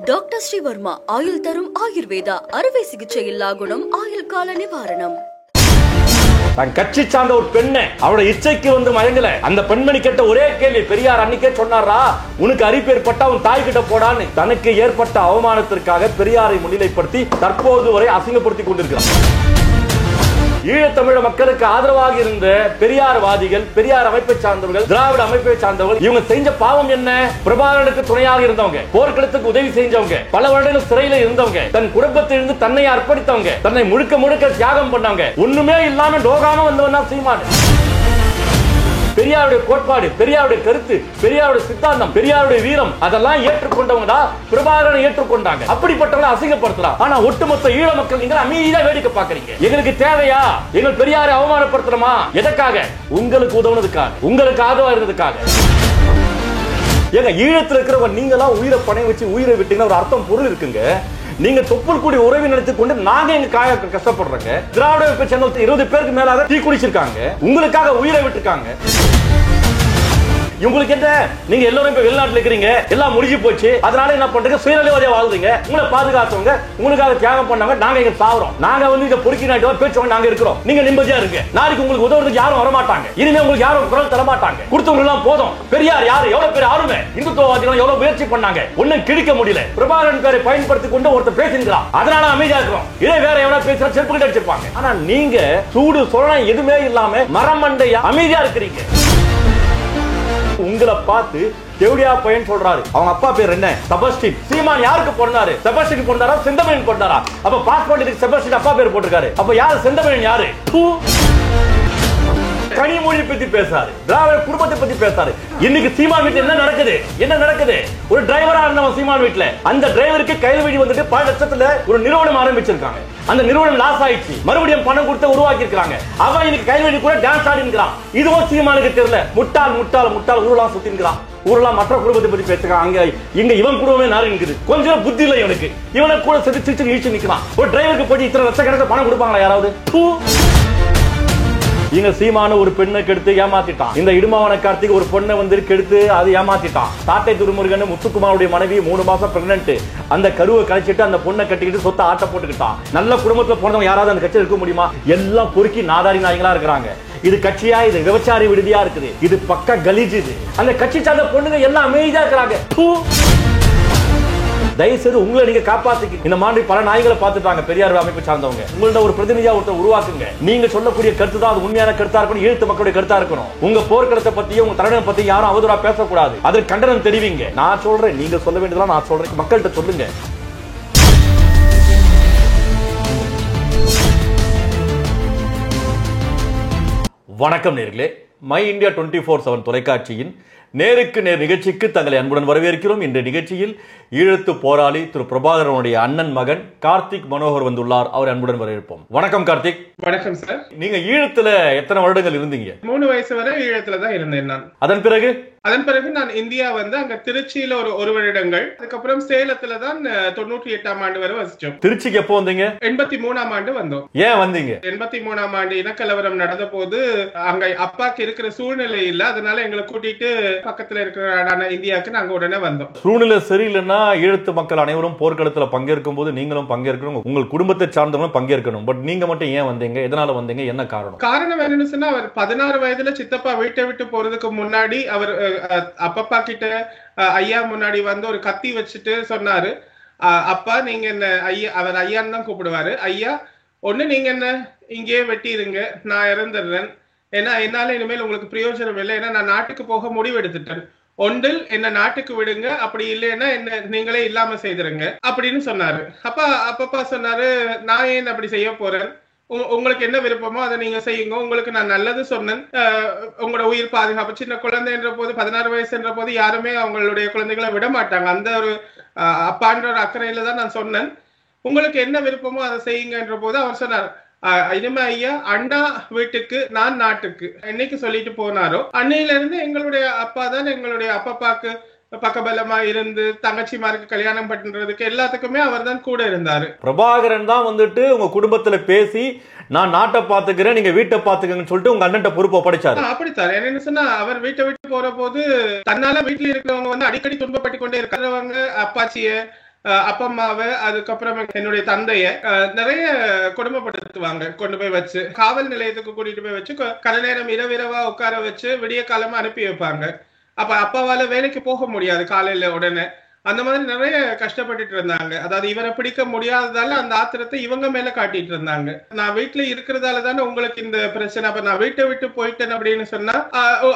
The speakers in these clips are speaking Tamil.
டாக்டர் ஸ்ரீவர்மா ஆயுள் தரும் ஆயுர்வேதா அறுவை சிகிச்சை இல்லா குணம் ஆயுள் கால நிவாரணம். கட்சி சார்ந்த ஒரு பெண்ணை அவரோட இச்சைக்கு வந்து மயங்கல. அந்த பெண்மணி கேட்ட ஒரே கேள்வி, பெரியார் அன்னைக்கே சொன்னாரா, உனக்கு அரிப்பு ஏற்பட்டா உன் தாய் கிட்ட போடான்னு. தனக்கு ஏற்பட்ட அவமானத்திற்காக பெரியாரை முன்னிலைப்படுத்தி தற்போது வரை அசிங்கப்படுத்திக் கொண்டிருக்கிறார். ஈழத்தமிழ மக்களுக்கு ஆதரவாக இருந்த பெரியார்வாதிகள், பெரியார் அமைப்பை சார்ந்தவர்கள், திராவிட அமைப்பை சார்ந்தவர்கள், இவங்க செஞ்ச பாவம் என்ன? பிரபாகரனுக்கு துணையாக இருந்தவங்க, போர்க்களத்துக்கு உதவி செஞ்சவங்க, பல வருடங்கள் சிறையில் இருந்தவங்க, தன் குடும்பத்திலிருந்து தன்னை அர்ப்பணித்தவங்க, தன்னை முழுக்க முழுக்க தியாகம் பண்ணவங்க, ஒண்ணுமே இல்லாம டோகாம வந்தவன் தான் சீமான். பெரியாருடைய கோட்பாடு, பெரியாருடைய கருத்து, பெரியாருடைய சித்தாந்தம், பெரியாருடைய வீரம், அதெல்லாம் ஏற்றுக்கொண்டவங்க தான் பிரபாகரனை ஏற்றுக்கொண்டாங்க. அப்படிப்பட்டவங்களை அசிங்கப்படுத்தலாம். ஆனா ஒட்டுமொத்த ஈழ மக்கள் நீங்க அமைதியா வேடிக்கை பாக்குறீங்க. எங்களுக்கு தேவையா? எங்கள் பெரியாரை அவமானப்படுத்தணுமா? எதற்காக? உங்களுக்கு உதவுனதுக்காக, உங்களுக்கு ஆதரவா இருந்ததுக்காக. ஏங்க, ஈழத்தில் இருக்கிறவங்க நீங்களாம் உயிரை பணைய வச்சு உயிரை விட்டீங்கன்னா ஒரு அர்த்தம் பொருள் இருக்குங்க. நீங்க தொப்புள் கூடி உறவை நினைத்துக் கொண்டு நாங்க எங்க கஷ்டப்படுறோங்க. திராவிட அமைப்பை சேர்ந்த 20 பேருக்கு மேலாக தீ குடிச்சிருக்காங்க, உங்களுக்காக உயிரை விட்டுருக்காங்க. உங்களுக்கு என்ன, நீங்க எல்லாரும் இப்ப வெளிநாட்டுல இருக்கிறீங்க, எல்லாம் முடிஞ்சு போச்சு, அதனால என்ன பண்றீங்க, சுயநலவாதியா வாழ்றீங்க. உங்களை பாதுகாத்தவங்க, உங்களுக்காக தியாகம் பண்ணவங்க, நாங்க இங்க சாவறோம். நாங்க வந்து இங்க பொறுக்கி நாட்டு பேச்சுவாங்க, நாங்க இருக்கிறோம். நீங்க நிம்மதியா இருங்க. நாளைக்கு உங்களுக்கு உதவுறதுக்கு யாரும் வர மாட்டாங்க. இனிமே உங்களுக்கு யாரும் குரல் தர மாட்டாங்க. கொடுத்தவங்க எல்லாம் போதும். பெரியார் யாரு, எவ்வளவு பேர் ஆளுமை, இந்துத்துவவாதிகள் எவ்வளவு முயற்சி பண்ணாங்க, ஒன்னும் கிழிக்க முடியல. பிரபாகரன் பேரை பயன்படுத்தி கொண்டு ஒருத்தர் பேசிருக்கிறான், அதனால அமைதியா இருக்கிறோம். இதே வேற எவ்வளவு பேசுற செருப்பு கிட்ட அடிச்சிருப்பாங்க. ஆனா நீங்க சூடு சொரணம் எதுவுமே இல்லாம மரமண்டையா அமைதியா இருக்கிறீங்க. உங்களை பார்த்து தேவடியா பையன் சொல்றாரு. அவங்க அப்பா பேர் என்ன? செபஸ்டின். சீமான் யாருக்கு பிறந்தாரு? செபஸ்டின் பிறந்தாரா, செந்தமிழன் பிறந்தாரா? அப்ப பாஸ்போர்ட்டுக்கு செபஸ்டின் அப்பா பேர் போட்டிருக்காரு. அப்ப யாரு செந்தமிழன்? யாரு? கனிமொழி பத்தி பேசாரு, திராவிட குடும்பத்தை பத்தி பேசாரு. இன்னைக்கு சீமான் வீட்டுல என்ன நடக்குது? என்ன நடக்குது? ஒரு டிரைவரா இருந்தவன் சீமான் வீட்டுல, அந்த டிரைவருக்கு கைது வந்துட்டு பல லட்சத்துல ஒரு நிறுவனம் ஆரம்பிச்சிருக்காங்க. அந்த நிறுவனம் லாஸ் ஆயிடுச்சு, மறுபடியும் பணம் கொடுத்து உருவாக்கி இருக்காங்க. அவன் இன்னைக்கு கைது கூட டான்ஸ் ஆடி இருக்கிறான். இதுவும் சீமானுக்கு தெரியல. முட்டாள் முட்டாள் முட்டாள் ஊரெல்லாம் சுத்தி இருக்கிறான். ஊரெல்லாம் மற்ற குடும்பத்தை பத்தி பேசுறான். அங்க இங்க இவன் குடும்பமே நாரி இருக்குது. கொஞ்சம் புத்தி இல்லை இவனுக்கு. இவனை கூட சிரிச்சு ஈழ்ச்சி நிக்கிறான். ஒரு டிரைவருக்கு போய் இத்தனை லட்சக்கணக்கில் பணம் கொடுப்பாங்களா யாராவது? இங்க சீமான ஒரு பெண்ணை கெடுத்து ஏமாத்திட்டான். இந்த இடுமாவன கார்த்திக் ஒரு பொண்ணை வந்து கெடுத்து அது ஏமாத்திட்டான். சாட்டை துருமுருகன் முத்துக்குமாருடைய மனைவி 3 மாசம் பிரெக்னன்ட். அந்த கருவை கழிச்சிட்டு அந்த பொண்ணை கட்டிக்கிட்டு சொத்தை ஆட்ட போட்டுக்கிட்டான். நல்ல குடும்பத்துல போனவங்க யாராவது அந்த கட்சியில் இருக்க முடியுமா? எல்லாம் பொறுக்கி நாதாரி நாய்களா இருக்கிறாங்க. இது கட்சியா? இது விபச்சாரி விடுதியா இருக்குது. இது பக்க கலீஜ். இது அந்த கட்சி சார்ந்த பொண்ணுங்க எல்லாம் அமைதியா இருக்கிறாங்க. தயவுசெய்து உங்களை நீங்க காப்பாத்திக்க. இந்த மாதிரி பல நாய்களை பார்த்துட்டாங்க பெரியார் அமைப்பு சார்ந்தவங்க. உங்களோட ஒரு பிரதிநிதியா ஒருத்தர் உருவாக்குங்க. நீங்க சொல்லக்கூடிய கருத்து தான் அது உண்மையான கருத்தா இருக்கணும், ஈழத்து மக்களுடைய கருத்தா இருக்கணும். உங்க போர்க்களத்தை பத்தியும் உங்க தலைவனை பத்தி யாரும் அவதூறா பேசக்கூடாது. அதற்கு கண்டனம் தெரிவிங்க. நான் சொல்றேன், நீங்க சொல்ல வேண்டியதெல்லாம் நான் சொல்றேன், மக்கள்கிட்ட சொல்லுங்க. வணக்கம் நேர்களே, மை இந்தியா 24/7 தொலைக்காட்சியின் நேருக்கு நேர் நிகழ்ச்சிக்கு தங்களை அன்புடன் வரவேற்கிறோம். இந்த நிகழ்ச்சியில் ஈழத்து போராளி திரு பிரபாகரனுடைய அண்ணன் மகன் கார்த்திக் மனோகர் வந்துள்ளார். அவர் அன்புடன் வரவேற்போம். வணக்கம் கார்த்திக். வணக்கம் சார். நீங்க ஈழத்துல எத்தனை வருடங்கள் இருந்தீங்க? 3 வயசு வரை ஈழத்துல தான் இருந்தேன் நான். அதன் பிறகு நான் இந்தியா வந்து அங்க திருச்சியில ஒரு வருடங்கள், அதுக்கப்புறம் சேலத்துல தான் 98ஆம் ஆண்டு வரை வசிச்சோம். திருச்சிக்கு எப்போ வந்தீங்க? 83ஆம் ஆண்டு வந்தோம். ஏன் வந்தீங்க? 83ஆம் ஆண்டு இனக்கலவரம் நடந்த போது அங்க அப்பாக்கு இருக்கிற சூழ்நிலை இல்ல, அதனால எங்களை கூட்டிட்டு பக்கத்துல இருக்கிற நாடான இந்தியாவுக்கு நாங்க உடனே வந்தோம். சூழ்நிலை சரியில்லைன்னா ஈழத்து மக்கள் அனைவரும் போர்க்களத்துல பங்கேற்கும் போது நீங்களும் பங்கேற்கணும், உங்கள் குடும்பத்தை சார்ந்தவங்களும் பங்கேற்கணும். பட் நீங்க மட்டும் ஏன் வந்தீங்க? எதனால வந்தீங்க? என்ன காரணம்? காரணம் என்னன்னு சொன்னா, அவர் 16 வயதுல சித்தப்பா வீட்டை விட்டு போறதுக்கு முன்னாடி அவர் அப்பப்பா கிட்ட ஐயா முன்னாடி வந்து ஒரு கத்தி வச்சுட்டு சொன்னாரு, அப்பா நீங்க என்ன ஐயா, அவர் ஐயான்னு தான் கூப்பிடுவாரு, ஐயா ஒண்ணு நீங்க என்ன இங்கேயே வெட்டிருங்க, நான் இறந்துடுறேன், ஏன்னா என்னால இனிமேல் உங்களுக்கு பிரயோஜனம் இல்லை, ஏன்னா நான் நாட்டுக்கு போக முடிவு எடுத்துட்டேன், ஒன்றில் என்ன நாட்டுக்கு விடுங்க, அப்படி இல்லைன்னா என்ன நீங்களே இல்லாம செய்திருங்க அப்படின்னு சொன்னாரு. அப்பப்பா சொன்னாரு, நான் ஏன் அப்படி செய்ய போறேன், உங்களுக்கு என்ன விருப்பமோ அதை நீங்க செய்யுங்க, உங்களுக்கு நான் நல்லது சொன்னேன், உங்களோட உயிர் பாதுகாப்பு. சின்ன குழந்தை என்ற போது, 16 வயசு என்ற போது யாருமே அவங்களுடைய குழந்தைகளை விட மாட்டாங்க. அந்த ஒரு அப்பான்ற ஒரு அக்கறையில தான் நான் சொன்னேன், உங்களுக்கு என்ன விருப்பமோ அதை செய்யுங்க என்ற போது அவர் சொன்னார், இனிமே ஐயா அண்ணா வீட்டுக்கு நான் நாட்டுக்கு என்னைக்கு சொல்லிட்டு போனாரோ அன்னையில இருந்து எங்களுடைய அப்பா தான் எங்களுடைய அப்பப்பாக்கு பக்கபலமா இருந்து தங்கச்சிமாருக்கு கல்யாணம் பண்றதுக்கு எல்லாத்துக்குமே அவர் தான் கூட இருந்தாரு. பிரபாகரன் தான் வந்துட்டு உங்க குடும்பத்துல பேசி நான் நாட்டை பாத்துக்கிறேன், நீங்க வீட்டை பாத்துக்கன்னு சொல்லிட்டு உங்க அண்ணன் பொறுப்பை படைச்சாரு. அப்படித்தான். என்னன்னு சொன்னா, அவர் வீட்டை விட்டு போற போது தன்னால வீட்டுல இருக்கிறவங்க வந்து அடிக்கடி துன்பப்பட்டு கொண்டே இருக்கிறவங்க, அப்பாச்சிய அப்பா அம்மாவை, அதுக்கப்புறம் என்னுடைய தந்தைய நிறைய கொடுமைப்படுத்துவாங்க. கொண்டு போய் வச்சு காவல் நிலையத்துக்கு கூட்டிட்டு போய் வச்சு கன நேரம் இரவிரவா உட்கார வச்சு விடிய காலமா அனுப்பி வைப்பாங்க. அப்ப அப்பாவால வேலைக்கு போக முடியாது காலையில உடனே. அந்த மாதிரி நிறைய கஷ்டப்பட்டுட்டு இருந்தாங்க. அதாவது இவரை பிடிக்க முடியாததால அந்த ஆத்திரத்தை இவங்க மேல காட்டிட்டு இருந்தாங்க. நான் வீட்டுல இருக்கிறதால தானே உங்களுக்கு இந்த பிரச்சனை, அப்ப நான் வீட்டை விட்டு போயிட்டேன் அப்படின்னு சொன்னா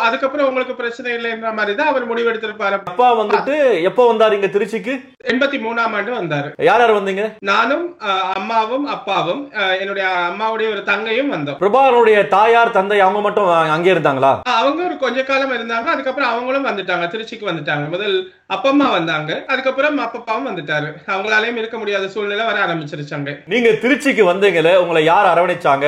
அதுக்கப்புறம் உங்களுக்கு பிரச்சனை இல்லைன்ற மாதிரி தான் அவர் முடிவெடுத்திருப்பாரு. அப்பா வந்துட்டு எப்ப வந்தாரு இங்க திருச்சிக்கு? 83ஆம் ஆண்டு வந்தாரு. யார் யார் வந்தீங்க? நானும் அம்மாவும் அப்பாவும் என்னுடைய அம்மாவுடைய ஒரு தங்கையும் வந்தோம். பிரபாகரனுடைய தாயார் தந்தை அவங்க மட்டும் அங்கே இருந்தாங்களா? அவங்க ஒரு கொஞ்ச காலம் இருந்தாங்க. அதுக்கப்புறம் அவங்களும் வந்துட்டாங்க, திருச்சிக்கு வந்துட்டாங்க. முதல் அப்பா அம்மா வந்தாங்க, அதுக்கப்புறம் அப்பாவும் வந்துட்டாரு. அவங்களாலையும் இருக்க முடியாத சூழ்நிலை வர ஆரம்பிச்சிருச்சாங்க. நீங்க திருச்சிக்கு வந்தீங்களே, உங்களை யார் அரவணைச்சாங்க,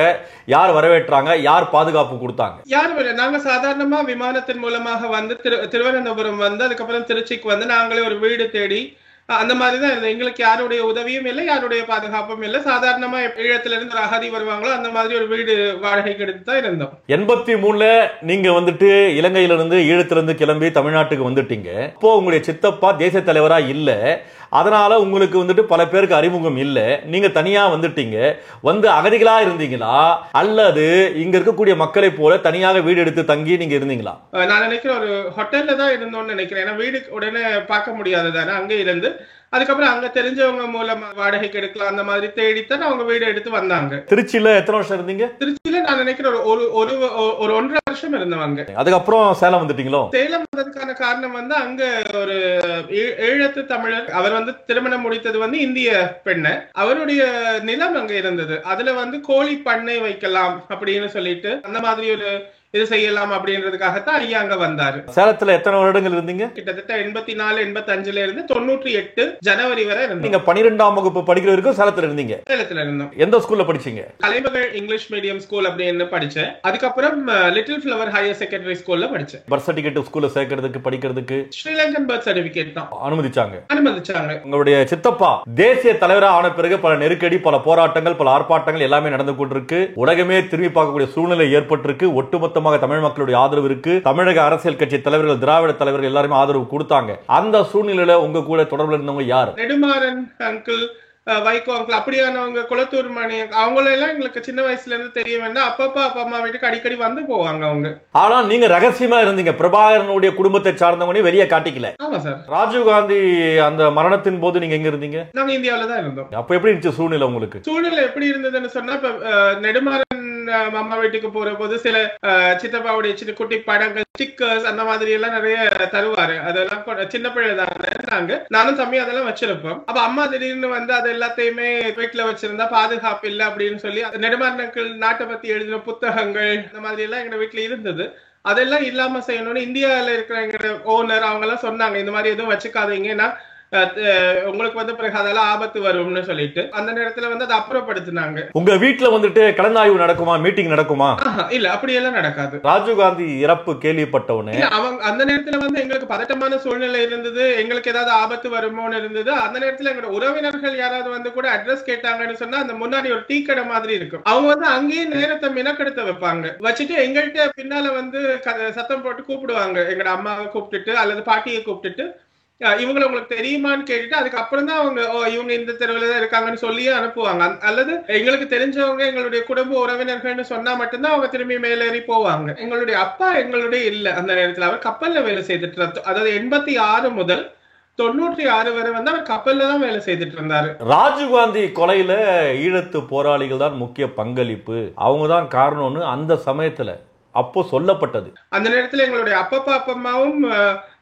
யார் வரவேற்றாங்க, யார் பாதுகாப்பு கொடுத்தாங்க? யாரும் இல்லை. நாங்க சாதாரணமா விமானத்தின் மூலமாக வந்து திருவனந்தபுரம் வந்து அதுக்கப்புறம் திருச்சிக்கு வந்து நாங்களே ஒரு வீடு தேடி அந்த மாதிரிதான் இருந்தது. எங்களுக்கு யாருடைய உதவியும் இல்லை, யாருடைய பாதுகாப்பும் இல்லை. சாதாரணமா ஈழத்துல இருந்து ஒரு அகதி வருவாங்களோ அந்த மாதிரி ஒரு வீடு வாடகைக்கு எடுத்து தான் இருந்தோம். 83ல நீங்க வந்துட்டு இலங்கையில இருந்து ஈழத்திலிருந்து கிளம்பி தமிழ்நாட்டுக்கு வந்துட்டீங்க. அப்போ உங்களுடைய சித்தப்பா தேசிய தலைவரா இல்ல, அதனால உங்களுக்கு வந்துட்டு பல பேருக்கு அறிமுகம் இல்ல. நீங்க தனியா வந்துட்டீங்க. வந்து அகதிகளா இருந்தீங்களா அல்லது இங்க இருக்கக்கூடிய மக்களை போல தனியாக வீடு எடுத்து தங்கி நீங்க இருந்தீங்களா? நான் நினைக்கிறேன் ஒரு ஹோட்டல்ல தான் இருந்தோம்னு நினைக்கிறேன். ஏன்னா வீடு உடனே பார்க்க முடியாது தானே. அங்கே இருந்து அதுக்கப்புறம் அங்க தெரிஞ்சவங்க மூலமா வாடகைக்கு எடுக்கலாம் அந்த மாதிரி தேடித்தான் அவங்க வீடு எடுத்து வந்தாங்க. திருச்சியில எத்தனை வருஷம் இருந்தீங்க? திருச்சியில நான் நினைக்கிறேன் ஒரு 1.5 வருஷம் இருந்தவங்க. அதுக்கப்புறம் சேலம் வந்துட்டீங்களோ? சேலம் வந்ததுக்கான காரணம் வந்து அங்க ஒரு ஈழத்து தமிழர், அவர் வந்து திருமணம் முடித்தது வந்து இந்திய பெண்ணை. அவருடைய நிலம் அங்க இருந்தது. அதுல வந்து கோழி பண்ணை வைக்கலாம் அப்படின்னு சொல்லிட்டு அந்த மாதிரி ஒரு இது செய்யலாம் அப்படின்றதுக்காகத்தான் ஐயா அங்க வந்தாரு. சேலத்துல எத்தனை வருடங்கள் இருந்தீங்க? கிட்டத்தட்ட 84 85ல இருந்து 98 ஜனவரி வரை இருந்தோம். நீங்க 12ஆம் வகுப்பு படிக்கிற வரைக்கும் சேலத்துல இருந்தீங்க? சேலத்துல இருந்தோம். எந்த ஸ்கூல்ல படிச்சீங்க? கலைமகள் இங்கிலீஷ் மீடியம் ஸ்கூல் அப்படின்னு படிச்சேன். அதுக்கப்புறம் லிட்டில் ஃபிளவர் ஹையர் செகண்டரி ஸ்கூல்ல படிச்சேன். பர்த் சர்டிபிகேட் ஸ்கூல்ல சேர்க்கிறதுக்கு படிக்கிறதுக்கு ஸ்ரீலங்கன் பர்த் சர்டிபிகேட் தான் அனுமதிச்சாங்க. உங்களுடைய சித்தப்பா தேசிய தலைவரா ஆன பிறகு பல நெருக்கடி, பல போராட்டங்கள், பல ஆர்ப்பாட்டங்கள் எல்லாமே நடந்து கொண்டிருக்கு. உலகமே திரும்பி பார்க்கக்கூடிய சூழ்நிலை ஏற்பட்டிருக்கு. ஒட்டுமொத்த தமிழ் மக்களுடைய ஆதரவு இருக்கு. தமிழக அரசியல் கட்சி தலைவர்கள், திராவிட தலைவர்கள் எல்லாரும் ஆதரவு கொடுத்தாங்க. அந்த சூழ்நிலையில உங்க கூட தொடர்புல இருந்தவங்க யார்? நெடுமாறன் அங்கிள், வைகோ அங்கிள், அப்படியானவங்க, குளத்தூர் மணி, அவங்களெல்லாம் எங்களுக்கு சின்ன வயசுல இருந்து தெரிய வேண்டாம். அப்பா அம்மா வீட்டுக்கு அடிக்கடி வந்து போவாங்க அவங்க. ஆனா நீங்க ரகசியமா இருந்தீங்க. பிரபாகரனுடைய குடும்பத்தை சார்ந்தவங்க வெளியே காட்டிக்கல. ஆமா சார். ராஜீவ் காந்தி அந்த மரணத்தின் போது நீங்க எங்க இருந்தீங்க? நாங்க இந்தியாவில தான் இருந்தோம். அப்ப எப்படி இருந்துச்சு சூழ்நிலை உங்களுக்கு? சூழ்நிலை எப்படி இருந்ததுன்னு சொன்னா, இப்ப நெடுமாறன் அம்மா வீட்டுக்கு போற போது சில சித்தப்பாவுடைய சின்ன குட்டி படங்கள், ஸ்டிக்கர்ஸ் அந்த மாதிரி எல்லாம் நிறைய தருவாரு. அதெல்லாம் சின்ன பிள்ளை தான் நானும் தம்பி அதெல்லாம் வச்சிருப்போம். அப்ப அம்மா திடீர்னு வந்து அது எல்லாத்தையுமே வீட்டுல வச்சிருந்தா பாதுகாப்பு இல்லை அப்படின்னு சொல்லி நெடுமாறனுக்கு நாட்டை பத்தி எழுதின புத்தகங்கள் அந்த மாதிரி எல்லாம் எங்க வீட்டுல இருந்தது. அதெல்லாம் இல்லாம செய்யணும்னு இந்தியாவில இருக்கிற எங்க ஓனர் அவங்க எல்லாம் சொன்னாங்க, இந்த மாதிரி எதுவும் வச்சுக்காதீங்கன்னா உங்களுக்கு வந்து பிறகு அதெல்லாம் ஆபத்து வரும்னு சொல்லிட்டு அந்த நேரத்துல வந்து அதை அப்புறப்படுத்தினாங்க. உங்க வீட்டுல வந்துட்டு கலந்தாய்வு நடக்குமா, மீட்டிங் நடக்குமா? இல்ல, அப்படி எல்லாம் நடக்காது. ராஜீவ் காந்தி இறப்பு கேள்விப்பட்டவனே அவங்க அந்த நேரத்துல வந்து எங்களுக்கு பதட்டமான சூழ்நிலை இருந்தது. எங்களுக்கு ஏதாவது ஆபத்து வருமோன்னு இருந்தது. அந்த நேரத்துல எங்களோட உறவினர்கள் யாராவது வந்து கூட அட்ரஸ் கேட்டாங்கன்னு சொன்னா அந்த முன்னாடி ஒரு டீ கடை மாதிரி இருக்கும். அவங்க வந்து அங்கேயே நேரத்தை மினக்கெடுத்த வைப்பாங்க. வச்சுட்டு எங்கள்கிட்ட பின்னால வந்து சத்தம் போட்டு கூப்பிடுவாங்க. எங்களோட அம்மாவை கூப்பிட்டுட்டு அல்லது பாட்டியை கூப்பிட்டுட்டு இவங்களை உங்களுக்கு தெரியுமான்னு கேட்டுட்டு அதுக்கப்புறம் தான் அவங்க இவங்க இந்த தெருவில் தான் இருக்காங்கன்னு சொல்லியே அனுப்புவாங்க. அல்லது எங்களுக்கு தெரிஞ்சவங்க எங்களுடைய குடும்ப உறவினர்கள்னு சொன்னா மட்டும்தான் அவங்க திரும்பி மேலேறி போவாங்க. எங்களுடைய அப்பா எங்களுடைய இல்ல அந்த நேரத்தில். அவர் கப்பல்ல வேலை செய்துட்டு, அதாவது 86 முதல் 96 வரை வந்து அவர் கப்பல்ல தான் வேலை செய்துட்டு இருந்தாரு. ராஜீவ் காந்தி கொலையில ஈழத்து போராளிகள் தான் முக்கிய பங்களிப்பு, அவங்க தான் காரணம்னு அந்த சமயத்துல அப்போ சொல்லப்பட்டது. அந்த நேரத்துல எங்களுடைய அப்பா அம்மாவும்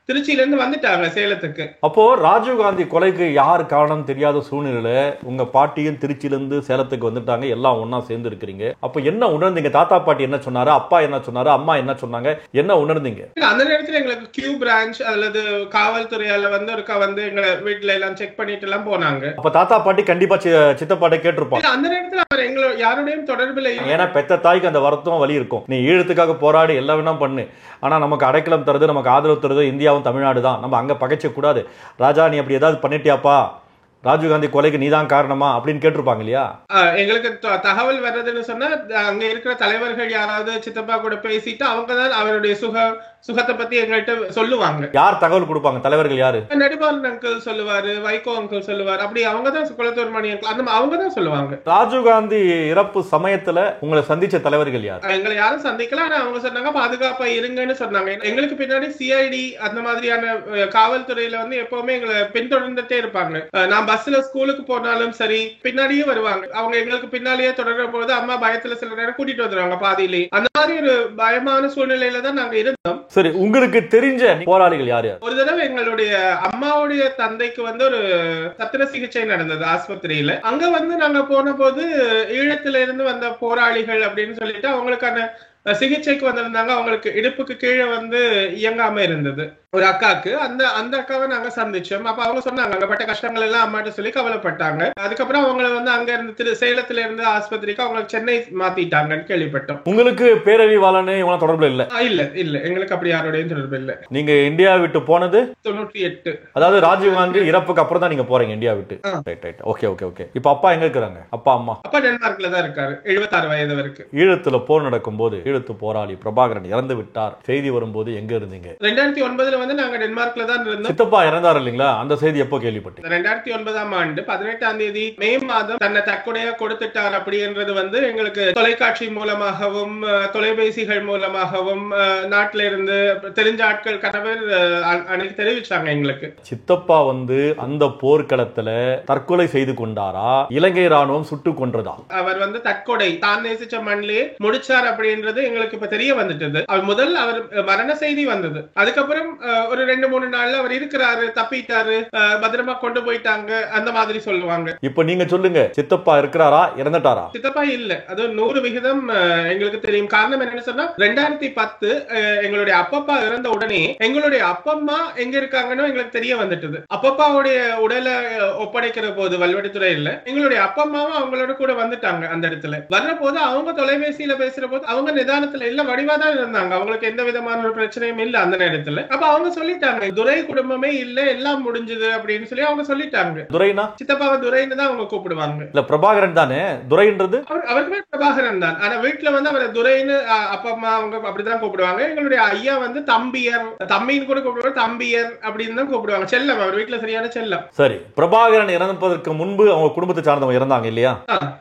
திருச்சியில இருந்து வந்துட்டாங்க சேலத்துக்கு. அப்போ ராஜீவ் காந்தி கொலைக்கு யார் காரணம் தெரியாத சூழ்நிலையில உங்க பாட்டியும் திருச்சியில இருந்து சேலத்துக்கு வந்துட்டாங்க. எல்லாம் ஒன்னா சேர்ந்து இருக்கிறீங்க. அப்ப என்ன உணர்ந்தீங்க? தாத்தா பாட்டி என்ன சொன்னாரு, அப்பா என்ன சொன்னாரு, அம்மா என்ன சொன்னாங்க, என்ன உணர்ந்தீங்க? அந்த நேரத்துல எங்களுக்கு கியூ பிரான்ச் அல்லது காவல்துறையால வந்து ஒருக்கா வந்து எங்க வீட்டுல எல்லாம் செக் பண்ணிட்டு எல்லாம் போனாங்க. அப்ப தாத்தா பாட்டி கண்டிப்பா சித்தப்பாட்டை கேட்டிருப்பாங்க. அந்த நேரத்துல அவர் எங்களோட யாருடையும் தொடர்பில், ஏன்னா பெத்த தாய்க்கு அந்த வருத்தம் வலி இருக்கும். நீ ஈழத்துக்காக போராடி எல்லாம் வேணா பண்ணு, ஆனா நமக்கு அடைக்கலம் தருது, நமக்கு ஆதரவு தருது இந்தியாவும் தமிழ்நாடு தான், நம்ம அங்க பகைச்ச கூடாது. ராஜா நீ அப்படி ஏதாவது பண்ணிட்டியாப்பா, ராஜீவ்காந்தி கொலைக்கு நீதான் காரணமா அப்படின்னு கேட்டிருப்பாங்க இல்லையா? எங்களுக்கு தகவல் வர்றதுன்னு சொன்னா அங்க இருக்கிற தலைவர்கள் யாராவது சித்தப்பா கூட பேசிட்டு அவங்கதான் அவருடைய சுகத்தை பத்தி எங்கள்கிட்ட சொல்லுவாங்க. யார் தகவல் கொடுப்பாங்க? தலைவர்கள் யாரு? நெடுமாறன் அங்கிள் சொல்லுவாரு, வைகோ அங்கிள் சொல்லுவாரு, அப்படி அவங்கதான் குளத்தூர் மணி அங்கிள் அந்த அவங்கதான் சொல்லுவாங்க. ராஜீவ்காந்தி இறப்பு சமயத்துல உங்களை சந்திச்ச தலைவர்கள் யார்? எங்களை யாரும் சந்திக்கல. ஆனா அவங்க சொன்னாங்க பாதுகாப்பா இருங்கன்னு சொன்னாங்க. எங்களுக்கு பின்னாடி சிஐடி அந்த மாதிரியான காவல்துறையில எப்பவுமே எங்களை பின்தொடர்ந்துட்டே இருப்பாங்க. நான் பஸ்ல ஸ்கூலுக்கு போனாலும் சரி பின்னாடியே வருவாங்க. அவங்க எங்களுக்கு பின்னாலேயே தொடர்ற போது அம்மா பயத்துல சில நேரம் கூட்டிட்டு வந்துருவாங்க பாதியிலே. அந்த மாதிரி ஒரு பயமான சூழ்நிலையில தான் நாங்க இருந்தோம். சரி, உங்களுக்கு தெரிஞ்ச போராளிகள் யார் யார்? ஒரு தடவை எங்களுடைய அம்மாவுடைய தந்தைக்கு ஒரு சத்திர சிகிச்சை நடந்தது ஆஸ்பத்திரியில. அங்க நாங்க போன போது ஈழத்துல இருந்து வந்த போராளிகள் அப்படின்னு சொல்லிட்டு அவங்களுக்கான சிகிச்சைக்கு வந்திருந்தாங்க. அவங்களுக்கு இடுப்புக்கு கீழே இயங்காம இருந்தது ஒரு அக்காக்கு. அந்த அக்காவை நாங்க சந்திச்சோம். அப்ப அவங்க சொன்னாங்க அங்கப்பட்ட கஷ்டங்கள் எல்லாம் அம்மாட்ட சொல்லி கவலைப்பட்டாங்க. அதுக்கப்புறம் அவங்களை அங்க இருந்து சேலத்துல இருந்து ஆஸ்பத்திரிக்கு அவங்க சென்னை மாத்திட்டாங்கன்னு கேள்விப்பட்டோம். உங்களுக்கு பேரறிவாளன் இவங்க தொடர்பு இல்ல? இல்ல எங்களுக்கு அப்படி யாரோடையும் தொடர்பு இல்ல. நீங்க இந்தியா விட்டு போனது 98, அதாவது ராஜீவ்காந்தி இறப்புக்கு அப்புறம் தான் நீங்க போறீங்க இந்தியா விட்டு. ஓகே. இப்ப அப்பா எங்க இருக்காங்க? அப்பா அம்மா? அப்பா டென்மார்க்ல தான் இருக்காரு, 76 வயது வரைக்கும். ஈழத்துல போர் நடக்கும் போது ஈழத்து போராளி பிரபாகரன் இறந்து விட்டார் செய்தி வரும்போது எங்க இருந்தீங்க? 2009 நாங்க டென்மார்க்ல தான் இருந்தோம். சித்தப்பா இறந்தார் இல்லீங்களா? அந்த செய்தி எப்போ கேள்விப்பட்டீங்க? 2009 ஆண்டு 18 மே மாதம் தன்னை தற்கொலையா கொடுத்துட்டார் அப்படின்றது எங்களுக்கு தொலைக்காட்சி மூலமாகவும் தொலைபேசிகள் மூலமாகவும் நாட்டில இருந்து தெரிஞ்ச ஆட்கள் கணவர் அன்னைக்கு தெரிவிச்சாங்க எங்களுக்கு. சித்தப்பா அந்த போர்க்களத்துல தற்கொலை செய்து கொண்டாரா, இலங்கை ராணுவம் சுட்டு கொன்றதா? அவர் தற்கொலை தான் நேசிச்ச மண்ணிலே முடிச்சார் அப்படின்றது எங்களுக்கு இப்ப தெரிய வந்துட்டது. அவர் மரண செய்தி வந்தது. அதுக்கப்புறம் ஒரு 2-3 நாள்ல அவர் இருக்கிறாரு, தப்பிட்டாரு, பத்திரமா கொண்டு போயிட்டாங்க அந்த மாதிரி சொல்லுவாங்க. இப்ப நீங்க சொல்லுங்க, சித்தப்பா இருக்கிறாரா இறந்துட்டாரா? சித்தப்பா இல்ல, அது 100% எங்களுக்கு தெரியும். காரணம் என்னன்னு சொன்னா 2010 எங்களுடைய அப்பப்பா இறந்த உடனே எங்களுடைய அப்பம்மா எங்க இருக்காங்கன்னு எங்களுக்கு தெரிய வந்துட்டது. அப்பப்பாவுடைய உடலை ஒப்படைக்கிற போது வல்வெட்டித்துறையில எங்களுடைய அப்பம்மாவும் அவங்களோட கூட வந்துட்டாங்க. அந்த இடத்துல வர்ற போது அவங்க தொலைபேசியில பேசுற போது அவங்க நிதானத்துல இல்ல வடிவாதான் இருந்தாங்க. அவங்களுக்கு எந்த விதமான ஒரு பிரச்சனையும் இல்ல அந்த நேரத்துல. அப்ப அவங்க சொல்லிட்டாங்க துரை குடும்பமே இல்ல, எல்லாம் முடிஞ்சது அப்படின்னு சொல்லி அவங்க சொல்லிட்டாங்க. துரைனா சித்தப்பாவை துரைன்னு தான் அவங்க கூப்பிடுவாங்க. இல்ல பிரபாகரன் தானே துரைன்றது? அவருக்கு பேர் பிரபாகரன் தான். ஆனா வீட்டுல அவரை துரைன்னு அப்பா அம்மா அவங்க அப்படிதான் கூப்பிடுவாங்க. எங்களுடைய ஐயா தம்பியர், தம்பின்னு கூட கூப்பிடுவாங்க, தம்பியர் அப்படின்னு தான் கூப்பிடுவாங்க. செல்லம், அவர் வீட்டுல சரியான செல்லம். சரி, பிரபாகரன் இறந்ததற்கு முன்பு அவங்க குடும்பத்தை சார்ந்தவங்க இறந்தாங்க இல்லையா?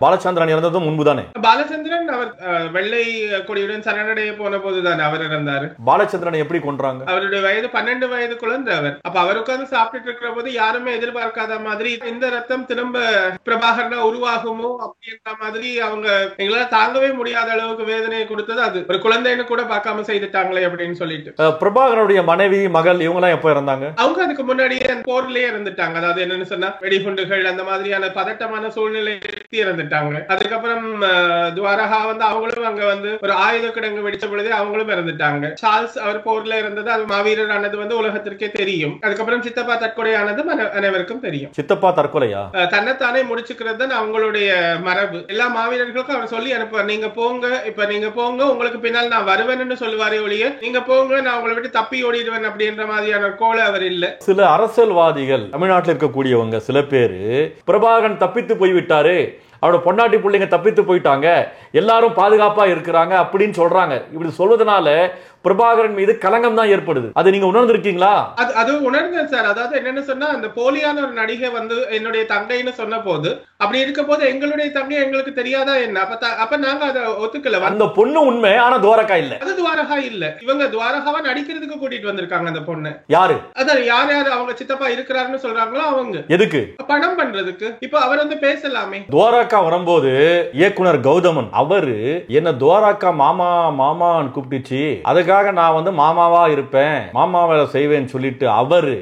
பாலச்சந்திரன் இறந்ததும் முன்பு தானே? பாலச்சந்திரன் அவர் வெள்ளை கொடியுடன் சரணடைய போன போதுதான் அவர் இறந்தாரு. பாலச்சந்திரனை எப்படி கொன்றாங்க? அவருடைய வயது 12 வயது குழந்தை. அப்ப அவர் உட்கார்ந்து சாப்பிட்டு இருக்கிற போது யாருமே எதிர்பார்க்காத மாதிரி இந்த ரத்தம் திரும்ப பிரபாகரனா உருவாகுமோ அப்படின்ற மாதிரி அவங்க எங்களால தாங்கவே முடியாத அளவுக்கு வேதனையை கொடுத்தது. அது ஒரு குழந்தைன்னு கூட பார்க்காம செய்துட்டாங்களே அப்படின்னு சொல்லிட்டு. பிரபாகரனுடைய மனைவி மகள் இவங்க எல்லாம் எப்ப இறந்தாங்க? அவங்க அதுக்கு முன்னாடியே போர்லயே இறந்துட்டாங்க. அதாவது என்னன்னு சொன்னா வெடிகுண்டுகள் அந்த மாதிரியான பதட்டமான சூழ்நிலை இறந்துட்டாங்க. அதுக்கப்புறம் துவாரகா அவங்களும் அங்க ஒரு ஆயுத கிடங்கு வெடிச்ச பொழுதே அவங்களும் இறந்துட்டாங்க. சார்ல்ஸ் அவர் போர்ல இருந்தது, அது மாவீரர் ஆனது உலகத்திற்கே தெரியும். அதுக்கப்புறம் சித்தப்பா தற்கொலை ஆனது அனைவருக்கும் தெரியும். சித்தப்பா தற்கொலையா? தன்னைத்தானே முடிச்சுக்கிறது அவங்களுடைய மரபு. எல்லா மாவீரர்களுக்கும் அவர் சொல்லி அனுப்புவார், நீங்க போங்க, இப்ப நீங்க போங்க, உங்களுக்கு பின்னால் நான் வருவேன்னு சொல்லுவாரே ஒழிய நீங்க போங்க நான் உங்களை விட்டு தப்பி ஓடிடுவேன் அப்படின்ற மாதிரியான கோல அவர் இல்ல. சில அரசியல்வாதிகள் தமிழ்நாட்டில் இருக்கக்கூடியவங்க சில பேரு பிரபாகரன் தப்பித்து போய்விட்டாரு, அவரோட பொண்டாட்டி பிள்ளைங்க தப்பித்து போயிட்டாங்க, எல்லாரும் பாதுகாப்பா இருக்கிறாங்க அப்படின்னு சொல்றாங்க. இப்படி சொல்வதனால பிரபாகரன் மீது களங்கம் தான் ஏற்படுது. அது நீங்க உணர்ந்திருக்கீங்களா? அது உணர்ந்தேன் சார். அதாவது என்னன்னு சொன்னா அந்த போலியான ஒரு நடிகை என்னுடைய தங்கைன்னு சொன்ன போது அப்படி இருக்க போது எங்களுடைய தங்கை எங்களுக்கு தெரியாதா என்ன? அப்ப நாங்க அதை ஒத்துக்கல. அந்த பொண்ணு உண்மை, ஆனா துவாரகா இல்ல. அது துவாரகா இல்ல. இவங்க துவாரகாவா நடிக்கிறதுக்கு கூட்டிட்டு வந்திருக்காங்க அந்த பொண்ணு. யாரு? அதான் யார் யார் அவங்க சித்தப்பா இருக்கிறாருன்னு சொல்றாங்களோ அவங்க. எதுக்கு? பணம் பண்றதுக்கு. இப்ப அவர் பேசலாமே. துவாரகா வரும்போது இயக்குனர் கௌதமன் அவரு என்ன துவாரகா மாமா மாமான்னு கூப்பிட்டுச்சு, அதுக்காக நான் மாமாவா இருப்பேன், மாமா வேலை செய்வேன்னு சொல்லிட்டு அவரு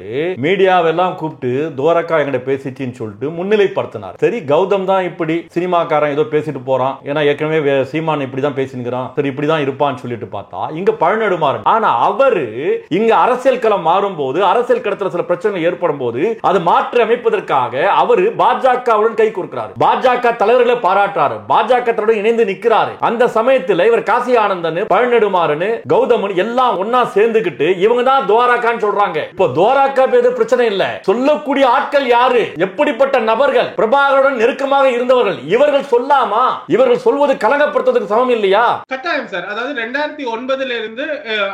மீடியாவெல்லாம் கூப்பிட்டு துவாரகா என்கிட்ட பேசிச்சின்னு சொல்லிட்டு முன்னிலைப்படுத்தினார். சரி, கௌதம் தான் இப்படி சினிமாக்காரன் ஏதோ பேசிட்டு போறான், ஏன்னா ஏற்கனவே சீமான் இப்படிதான் பேசினுக்கிறான், சரி இப்படிதான் இருப்பான்னு சொல்லிட்டு பார்த்தா இங்க பழநெடுமாறன். ஆனா அவரு இங்க அரசியல் களம் மாறும் போது, அரசியல் களத்துல சில பிரச்சனைகள் ஏற்படும் போது அது மாற்றி அமைப்பதற்காக அவர் அவரு பாஜகவுடன் கை கொடுக்கிறார், பாஜக தலைவர்களை பாராட்டுறாரு, பாஜக தலைவருடன் இணைந்து நிற்கிறாரு. அந்த சமயத்தில் இவர் காசி ஆனந்தன், பழநெடுமாறன், கௌதமன் எல்லாம் ஒன்னா சேர்ந்துகிட்டு இவங்க தான் துவாரகான்னு சொல்றாங்க. இப்போ துவாரகா பேரு பிரச்சனை இல்ல, சொல்லக்கூடிய ஆட்கள் யாரு, எப்படிப்பட்ட நபர்கள், பிரபாகருடன் நெருக்கமாக இருந்தவர்கள், இவர்கள் சொல்லாமா? இவர்கள் சொல்வது கலங்கப்படுத்துவதற்கு சமம் இல்லையா? கட்டாயம் சார். அதாவது 2009 இருந்து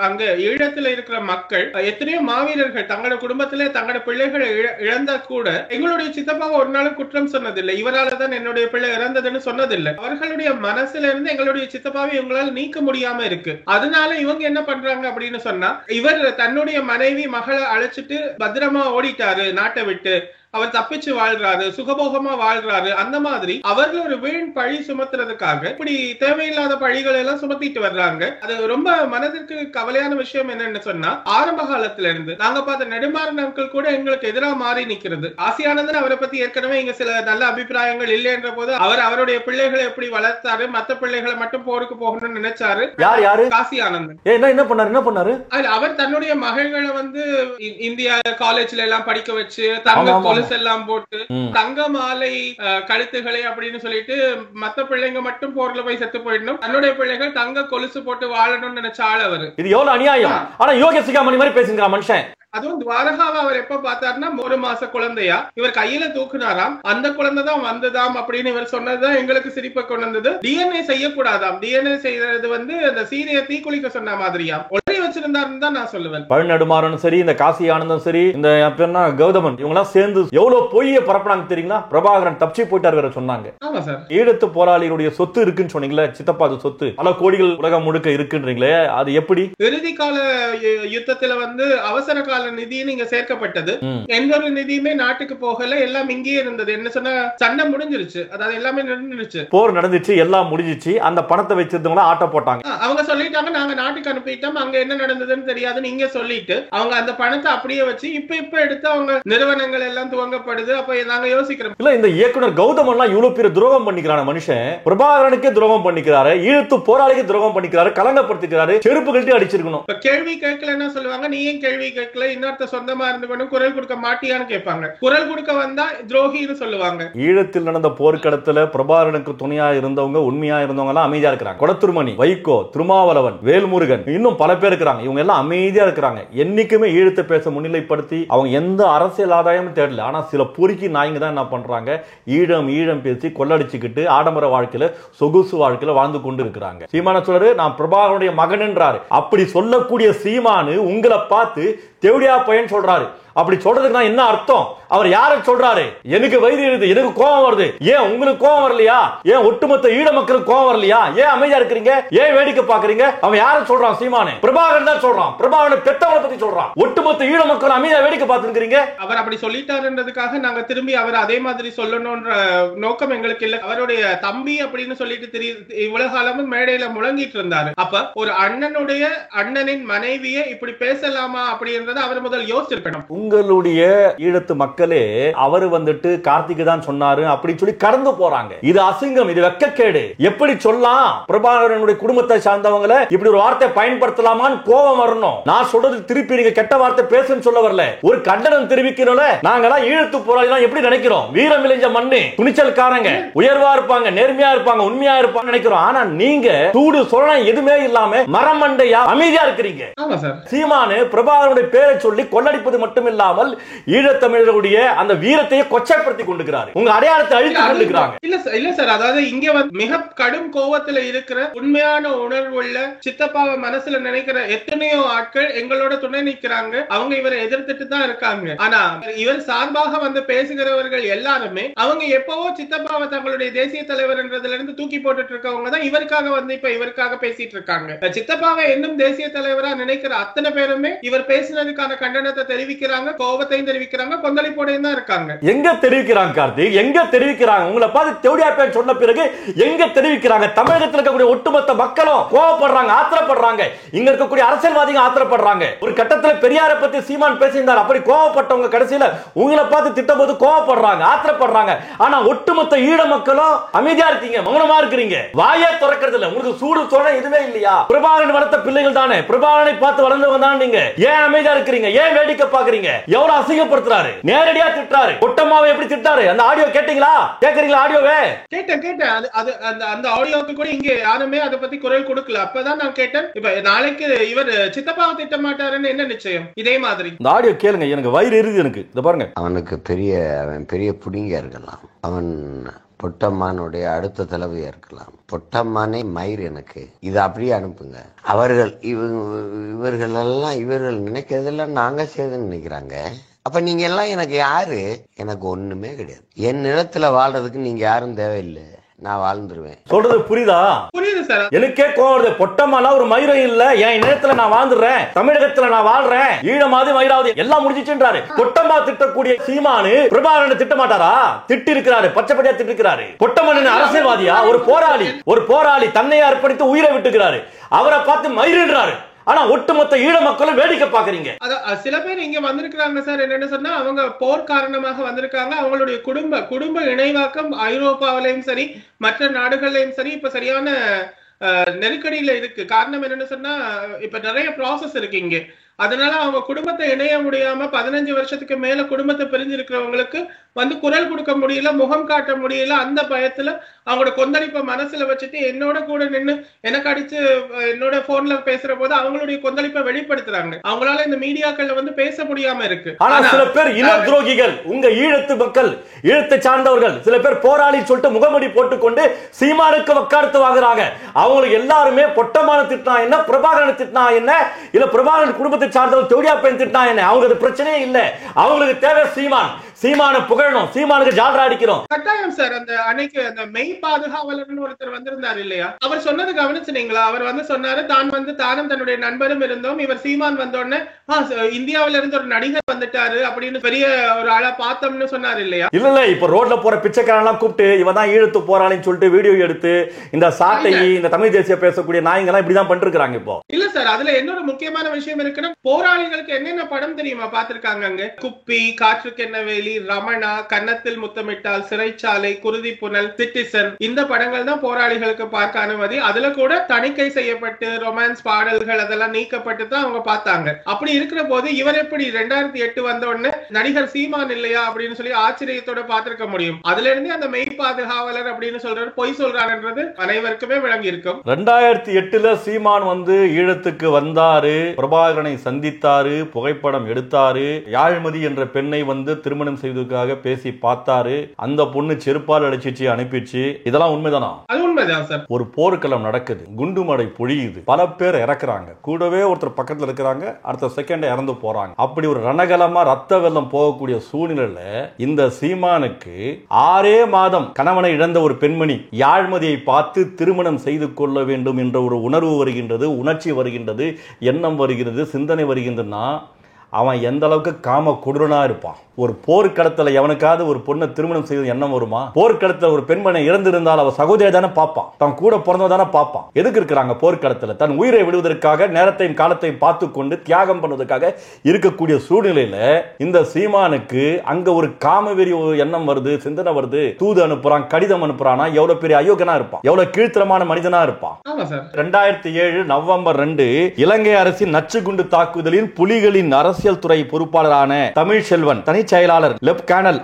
அங்க ஈழத்துல இருக்கிற மக்கள் எத்தனையோ மாவீரர்கள் தங்களோட குடும்பத்திலே தங்களோட பிள்ளைகளை இழந்தா கூட எங்களுடைய சித்தப்பாவை ஒரு நாளும் குற்றம் சொன்னதில்லை. இவரால தான் என்னுடைய பிள்ளை இறந்ததுன்னு சொன்னதில்லை. அவர்களுடைய மனசுல இருந்து எங்களுடைய சித்தப்பாவை இவங்களால நீக்க முடியாம இருக்கு. அதனால இவங்க என்ன பண்றாங்க அப்படின்னு சொன்னா, இவர் தன்னுடைய மனைவி மகளை அழைச்சிட்டு பத்திரமா ஓடிட்டாரு நாட்டை விட்டு, அவர் தப்பிச்சு வாழ்றாரு, சுகபோகமா வாழ்றாரு, அந்த மாதிரி அவர்கள் ஒரு வீண் பழி சுமத்துறதுக்காக இப்படி தேவையில்லாத பழிகளை எல்லாம் சுமத்திட்டு வர்றாங்க. அது ரொம்ப மனதிற்கு கவலையான விஷயம். என்னன்னு சொன்னா, ஆரம்ப காலத்துல இருந்து நாங்க பார்த்த நெடுமாறன் அங்கிள் கூட எங்களுக்கு எதிராக மாறி நிக்கிறது. காசி ஆனந்தன் அவரை பத்தி ஏற்கனவே இங்க சில நல்ல அபிப்பிராயங்கள் இல்லை என்ற போது அவருடைய பிள்ளைகளை எப்படி வளர்த்தாரு, மத்த பிள்ளைகளை மட்டும் போருக்கு போகணும்னு நினைச்சாரு. யாரு? காசி ஆனந்தன். என்ன பண்ணாரு? அவர் தன்னுடைய மகள்களை வந்து இந்தியா காலேஜ்ல எல்லாம் படிக்க வச்சு தங்க எல்லாம் போட்டு தங்க மாலை கழுத்துகளை அப்படின்னு சொல்லிட்டு மத்த பிள்ளைங்க மட்டும் போர்ல போய் செத்து போயிடணும், தன்னுடைய பிள்ளைகள் தங்க கொலுசு போட்டு வாழணும்னு நினைச்ச ஆள் அவரு. இது எவ்வளவு அநியாயம். ஆனா யோகேஷ் மணி மாதிரி பேசுங்க மனுஷன். அதுவும் துவாரகாவை அவர் எப்ப பார்த்தாருன்னா 1 மாச குழந்தையா இவர் கையில தூக்குனாராம். அந்த குழந்தை தான் வந்ததாம் அப்படின்னு இவர் சொன்னதுதான் எங்களுக்கு சிரிப்பை கொண்டு வந்தது. டிஎன்ஏ செய்யக்கூடாதாம். டிஎன்ஏ செய்யறது வந்து அந்த சீதையை தீக்குளிக்க சொன்ன மாதிரியா ஒளி வச்சிருந்தாருன்னு தான் நான் சொல்லுவேன். பழநெடுமாறன் சரி, இந்த காசி ஆனந்தம் சரி, இந்த கௌதமன் இவங்க எல்லாம் சேர்ந்து எவ்வளவு பொய்யை பரப்புனாங்க தெரியுங்களா? பிரபாகரன் தப்பிச்சு போயிட்டார் வேற சொன்னாங்க. ஆமா சார். ஈழத்து போராளிகளுடைய சொத்து இருக்குன்னு சொன்னீங்களே, சித்தப்பா சொத்து பல கோடிகள் உலகம் முழுக்க இருக்குன்றீங்களே, அது எப்படி? இறுதி கால யுத்தத்துல வந்து அவசர கால நிதி இங்க சேர்க்கப்பட்டது. எந்த ஒரு நிதியுமே நாட்டுக்கு போகல, எல்லாம் இங்கே இருந்தது. என்ன சொன்னா, சண்டை முடிஞ்சிருச்சு, அதாவது எல்லாமே நடந்துருச்சு, போர் நடந்துச்சு, எல்லாம் முடிஞ்சிச்சு. அந்த பணத்தை வச்சிருந்தவங்க ஆட்ட போட்டாங்க. அவங்க சொல்லிட்டாங்க நாங்க நாட்டுக்கு அனுப்பிட்டோம், அங்க என்ன நடந்ததுன்னு தெரியாதுன்னு இங்க சொல்லிட்டு அவங்க அந்த பணத்தை அப்படியே வச்சு இப்ப எடுத்து அவங்க நிறுவனங்கள் எல்லாம் துவங்கப்படுது. அப்ப நாங்க யோசிக்கிறோம், இல்ல இந்த இயக்குனர் கௌதமன் எல்லாம் இவ்வளவு பேர் துரோகம் பண்ணிக்கிறான மனுஷன், பிரபாகரனுக்கே துரோகம் பண்ணிக்கிறாரு, ஈழத்து போராளிக்கு துரோகம் பண்ணிக்கிறாரு, கலங்கப்படுத்திக்கிறாரு, செருப்பு கழட்டி அடிச்சிருக்கணும். கேள்வி கேட்கலன்னா சொல்லுவாங்க நீ ஏன் கேள்வி கேட்கல, இன்னொருத்த சொந்தமா இருந்து கொண்டு குரல் கொடுக்க மாட்டியான்னு கேட்பாங்க. குரல் கொடுக்க வந்தா துரோகின்னு சொல்லுவாங்க. ஈழத்தில் நடந்த போர்க்களத்துல பிரபாகரனுக்கு துணையா இருந்தவங்க, உண்மையா இருந்தவங்க எல்லாம் அமைதியா இருக்கிறாங்க. கொடத்துருமணி, வைகோ, திருமாவளவன், வேல்முருகன், இன்னும் பல பேர் இருக்கிறாங்க. இவங்க எல்லாம் அமைதியா இருக்கிறாங்க. என்னைக்குமே ஈழத்தை பேச முன்னிலைப்படுத்தி அவங்க எந்த அரசியல் ஆதாயமும் தேடல. ஆனா சில பொறுக்கி நாய்ங்க தான் என்ன பண்றாங்க, ஈழம் பேசி கொள்ளடிச்சுக்கிட்டு ஆடம்பர வாழ்க்கையில, சொகுசு வாழ்க்கையில வாழ்ந்து கொண்டு இருக்கிறாங்க. சீமான சொல்றாரு நான் பிரபாகரனுடைய மகன் என்றாரு. அப்படி சொல்லக்கூடிய சீமானு உங்களை பார்த்து தேவடியா பையன் சொல்றாரு. அப்படி சொல்றதுக்கு நான் என்ன அர்த்தம்? அவர் யாரை சொல்றாரு? எனக்கு வயிறு இருக்குது, எனக்கு கோபம் வருது. ஏன் உங்களுக்கு கோபம் வரலையா? ஏன் ஒட்டுமொத்த ஈழ மக்களுக்கு கோபம் வரலையா? ஏன் அமைதியா இருக்கிறீங்க? ஏன் வேடிக்கை பாக்குறீங்க? அவன் யாரை சொல்றான்? சீமானே பிரபாகரன் தான் சொல்றான். பிரபாகரன் பெத்தவங்களை பத்தி சொல்றான். ஒட்டுமொத்த ஈழ மக்கள் அமைதியா வேடிக்கை பார்த்துக்கிறீங்க. அவர் அப்படி சொல்லிட்டாருன்றதுக்காக நாங்க திரும்பி அவர் அதே மாதிரி சொல்லணும்ன்ற நோக்கம் எங்களுக்கு இல்ல. அவருடைய தம்பி அப்படின்னு சொல்லிட்டு இவ்வளவு காலமும் மேடையில முழங்கிட்டு இருந்தாரு. அப்ப ஒரு அண்ணனின் மனைவியை இப்படி பேசலாமா அப்படின்றத அவர் முதல் யோசிச்சிருக்கணும். உங்களுடைய ஈழத்து மக்களே அவர் வந்துட்டு கார்த்திக் தான் சொன்னாரு அப்படின்னு சொல்லி கடந்து போறாங்க. இது அசிங்கம், இது வெட்கக்கேடு. எப்படி சொல்லலாம்? பிரபாகரனுடைய குடும்பத்தை சார்ந்தவங்களை இப்படி ஒரு வார்த்தை பயன்படுத்தலாமான்னு கோபம் வரணும். நான் சொல்றது திருப்பி நீங்க கெட்ட வார்த்தை பேசுன்னு சொல்ல வரல, ஒரு கண்டனம் தெரிவிக்கிறோம்ல. நாங்கெல்லாம் ஈழத்து போராளிலாம் எப்படி நினைக்கிறோம்? வீரம் விளைஞ்ச மண்ணு, துணிச்சல்காரங்க, உயர்வா இருப்பாங்க, நேர்மையா இருப்பாங்க, உண்மையா இருப்பாங்க நினைக்கிறோம். ஆனா நீங்க சூடு சொரணம் எதுவுமே இல்லாம மரமண்டையா அமைதியா இருக்கிறீங்க. சீமானு பிரபாகரனுடைய பேரை சொல்லி கொள்ளடிப்பது மட்டும் இல்லாமல் ஈழத்தமிழர்களுடைய அந்த வீரத்தையே கொச்சைப்படுத்தி கொண்டிருக்கிறார். உங்க அடையாளத்தை அழித்து கொண்டிருக்கிறாங்க. இல்ல சார், அதாவது இங்க மிக கடும் கோபத்துல இருக்கிற உண்மையான உணர்வுள்ள சித்தப்பாவை மனசுல நினைக்கிற எத்தனையோ ஆட்கள் எங்களோட துணை நிற்கிறாங்க. அவங்க இவரை எதிர்த்துட்டு தான் இருக்காங்க. ஆனா இவர் சார்பாக வந்து பேசுகிறவர்கள் எல்லாருமே அவங்க எப்பவோ சித்தப்பாவை தங்களுடைய தேசிய தலைவர்ன்றதுல இருந்து தூக்கி போட்டுட்டு இருக்கவங்க தான் இவருக்காக வந்து இப்ப இவருக்காக பேசிட்டு இருக்காங்க. சித்தப்பாவை இன்னும் தேசிய தலைவரா நினைக்கிற அத்தனை பேருமே இவர் பேசினதுக்கான கண்டனத்தை தெரிவிக்கிறாங்க, கோபத்தையும் தெரிவிக்கிறாங்க, கொந்தளிப்போடையும் தான் இருக்காங்க. எங்க தெரிவிக்கிறாங்க கார்த்திக்? எங்க தெரிவிக்கிறாங்க? உங்களை பார்த்து தேவடியா பேர் சொன்ன பிறகு எங்க தெரிவிக்கிறாங்க? தமிழகத்தில் இருக்கக்கூடிய ஒட்டுமொத்த மக்களும் கோபப்படுறாங்க, ஆத்திரப்படுறாங்க. இங்க இருக்கக்கூடிய அரசியல்வாதிகள் ஆத்திரப்படுறாங்க. ஒரு கட்டத்தில் பெரியாரை பத்தி சீமான் பேசியிருந்தார். அப்படி கோபப்பட்டவங்க கடைசியில உங்களை பார்த்து திட்டம் போது கோபப்படுறாங்க, ஆத்திரப்படுறாங்க. ஆனா ஒட்டுமொத்த ஈழ மக்களும் அமைதியா இருக்கீங்க, மௌனமா இருக்கிறீங்க, வாயே திறக்கிறது இல்ல. உங்களுக்கு சூடு சொல்ல எதுவுமே இல்லையா? பிரபாகரன் வளர்த்த பிள்ளைகள் தானே, பிரபாகரனை பார்த்து வளர்ந்தவங்க தான் நீங்க. ஏன் அமைதியா இருக்கிறீங்க, ஏன் வேடிக்கை பாக்குறீங்க? எவ்வளவு அசிங்கப்படுத்துறாரு, நேரடியா திட்டுறாரு. ஒட்டம்மாவை எப்படி திட்டாரு? அந்த ஆடியோ கேட்டீங்களா? கேக்குறீங்களா ஆடியோவே? கேட்டேன். அது அந்த ஆடியோக்கு கூட இங்க யாருமே அதை பத்தி குரல் கொடுக்கல. அப்பதான் நான் கேட்டேன், இப்ப நாளைக்கு இவர் சித்தப்பாவை திட்ட மாட்டாருன்னு என்ன நிச்சயம்? இதே மாதிரி இந்த ஆடியோ கேளுங்க, எனக்கு வயிறு எரியுது. எனக்கு இத பாருங்க. அவனுக்கு பெரிய புடிங்க இருக்கலாம், அவன் பொட்டம்மானுடைய அடுத்த தலைவியா இருக்கலாம். பொட்டம்மானே மயிர் எனக்கு இதை அப்படியே அனுப்புங்க. இவர்கள் நினைக்கிறதெல்லாம் நாங்க செய்துன்னு நினைக்கிறாங்க. அப்ப நீங்க எல்லாம் எனக்கு யாரு? எனக்கு ஒண்ணுமே கிடையாது. என் நிலத்துல வாழ்றதுக்கு நீங்க யாரும் தேவையில்லை, நான் வாழ்ந்துருவேன். சொல்றது புரியுதா? புரியுது சார். எனக்கே கோவம். பொட்டம்மானா ஒரு மயிரம் இல்ல, என் நேரத்துல நான் வாழ்ந்துறேன், தமிழகத்துல நான் வாழ்றேன், ஈழமாவது மயிராவது எல்லாம் முடிஞ்சிச்சுன்றாரு. பொட்டம்மா திட்டக்கூடிய சீமானு பிரபாகரனை திட்ட மாட்டாரா? திட்டி இருக்கிறாரு, பச்சைப்படியா திட்டி இருக்கிறாரு. பொட்டம்மன் அரசியல்வாதியா? ஒரு போராளி தன்னையே அர்ப்பணித்து உயிரை விட்டுக்கிறாரு. அவரை பார்த்து மயிறுன்றாரு. ஆனா ஒட்டுமொத்த ஈழ மக்களும் வேடிக்கை பாக்குறீங்க. சில பேர் இங்க வந்திருக்காங்க சார். என்னன்னு சொன்னா, அவங்க போர் காரணமாக வந்திருக்காங்க. அவங்களுடைய குடும்ப இணைவாக்கம் ஐரோப்பாவிலையும் சரி மற்ற நாடுகள்லயும் சரி இப்ப சரியான நெருக்கடியில இருக்கு. காரணம் என்னன்னு சொன்னா, இப்ப நிறைய ப்ராசஸ் இருக்கு இங்க. அதனால அவங்க குடும்பத்தை இணைய முடியாம 15 வருஷத்துக்கு மேல குடும்பத்தை பிரிஞ்சிருக்கிறவங்களுக்கு வந்து குரல் கொடுக்க முடியல, முகம் காட்ட முடியல. அந்த பயத்துல அவங்களோட கொந்தளிப்பை மனசுல வச்சுட்டு என்னோட கூட நின்று எனக்கு அடிச்சு என்னோட போன்ல பேசுற போது அவங்களுடைய கொந்தளிப்பை வெளிப்படுத்துறாங்க. அவங்களால இந்த மீடியாக்கள்ல வந்து பேச முடியாம இருக்கு. ஆனா சில பேர் இன துரோகிகள், உங்க ஈழத்து மக்கள், ஈழத்தை சார்ந்தவர்கள் சில பேர் போராளி சொல்லிட்டு முகமடி போட்டுக்கொண்டு சீமானுக்கு வக்காலத்து வாங்குறாங்க. அவங்களுக்கு எல்லாருமே பொட்டமான திட்டினா என்ன, பிரபாகரன் திட்டினா என்ன, இல்ல பிரபாகரன் குடும்பத்தை சார்ந்தவர்கள் தொழியா பெண் திட்டினா என்ன, அவங்களுக்கு பிரச்சனையே இல்ல. அவங்களுக்கு தேவை சீமான புகழணும், சீமானுக்கு ஜால்ரா அடிக்கிறோம். கட்டாயம் சார். அந்த அன்னைக்கு அந்த மெய் பாதுகாவலர்னு ஒருத்தர் வந்திருந்தார் இல்லையா, அவர் சொன்னது கவனிச்சுனீங்களா? அவர் வந்து சொன்னாரு, தானும் தன்னுடைய நண்பரும் இருந்தோம், இவர் சீமான் வந்தோடனே இந்தியாவில இருந்து ஒரு நடிகர் வந்துட்டாரு அப்படின்னு பெரிய ஒரு ஆளா பார்த்தோம்னு சொன்னார் இல்லையா? இல்ல இப்ப ரோட்ல போற பிச்சைக்காரன் கூப்பிட்டு இவன் தான் ஈழத்து போராளின்னு சொல்லிட்டு வீடியோ எடுத்து இந்த சாட்டை இந்த தமிழ் தேசிய பேசக்கூடிய நாயங்க எல்லாம் இப்படிதான் பண்ணிருக்காங்க. இப்போ இல்ல சார், அதுல இன்னொரு முக்கியமான விஷயம் இருக்குன்னா, போராளிகளுக்கு என்னென்ன படம் தெரியுமா பாத்திருக்காங்க அங்க? குப்பி, காற்றுக்கு என்ன வேலி, ரமணா, கன்னத்தில் முத்தமிட்டால், சிறைச்சாலை, குருதி புனல், சிட்டிசன், இந்த படங்கள் தான் போராளிகளுக்கு பார்க்க அனுமதி. அதுல கூட தணிக்கை செய்யப்பட்டு ரொமான்ஸ் பாடல்கள் அதெல்லாம் நீக்கப்பட்டு தான் அவங்க பார்த்தாங்க. அப்படி இருக்கிற போது இவர் எப்படி 2008 வந்த உடனே நடிகர் சீமான் இல்லையா அப்படின்னு சொல்லி ஆச்சரியத்தோட பார்த்திருக்க முடியும். அதுல இருந்து அந்த மெய் பாதுகாவலர் அப்படின்னு சொல்றாரு, பொய் சொல்றாருன்றது அனைவருக்குமே விளங்கி இருக்கும். 2008 சீமான் வந்து ஈழத்துக்கு வந்தாரு, பிரபாகரனை சந்தித்தாரு, புகைப்படம் எடுத்தாரு, யாழ்மதி என்ற பெண்ணை வந்து திருமணம் செய்வதற்காக பேசி பார்த்தாரு. அந்த பொண்ணு செருப்பால் அடிச்சிச்சு, அனுப்பிச்சு. இதெல்லாம் உண்மைதானா? அது உண்மைதான் சார். ஒரு போர்க்களம் நடக்குது, குண்டுமடை பொழியுது, பல பேர் இறக்குறாங்க, கூடவே ஒருத்தர் பக்கத்துல இருக்கிறாங்க, அடுத்த செகண்ட் இறந்து போறாங்க. அப்படி ஒரு ரணகலமா ரத்த வெள்ளம் போகக்கூடிய சூழ்நிலையில இந்த சீமானுக்கு 6 மாதம் கணவனை இழந்த ஒரு பெண்மணி யாழ்மதியை பார்த்து திருமணம் செய்து கொள்ள வேண்டும் என்ற ஒரு உணர்வு வருகின்றது, உணர்ச்சி வருகின்றது, எண்ணம் வருகிறது, சிந்தனை வருகின்றதுன்னா அவன் எந்த அளவுக்கு காம கொடூரனா இருப்பான். ஒரு போர்க்களத்துல எவனுக்காவது ஒரு பொண்ணை திருமணம் செய்வது எண்ணம் வருமா? போர்க்களத்துல ஒரு பெண்மனை இறந்திருந்தால் அவ சகோதரியை தானே பார்ப்பான், தன் கூட பிறந்தவ தானே பார்ப்பான். எதுக்கு இருக்கிறாங்க போர்க்களத்துல? தன் உயிரை விடுவதற்காக, நேரத்தையும் காலத்தையும் பார்த்து கொண்டு தியாகம் பண்ணுவதற்காக இருக்கக்கூடிய சூழ்நிலையில இந்த சீமானுக்கு அங்க ஒரு காமவெறி எண்ணம் வருது, சிந்தனை வருது, தூது அனுப்புறான், கடிதம் அனுப்புறானா, எவ்வளவு பெரிய அயோகனா இருப்பான், எவ்வளவு கீழ்த்தரமான மனிதனா இருப்பான். 2007 நவம்பர் 2 இலங்கை அரசின் நச்சு குண்டு தாக்குதலில் புலிகளின் அரசியல் துறை பொறுப்பாளரான தமிழ்செல்வன் தனி செயலாளர் லெப்டினன்ட்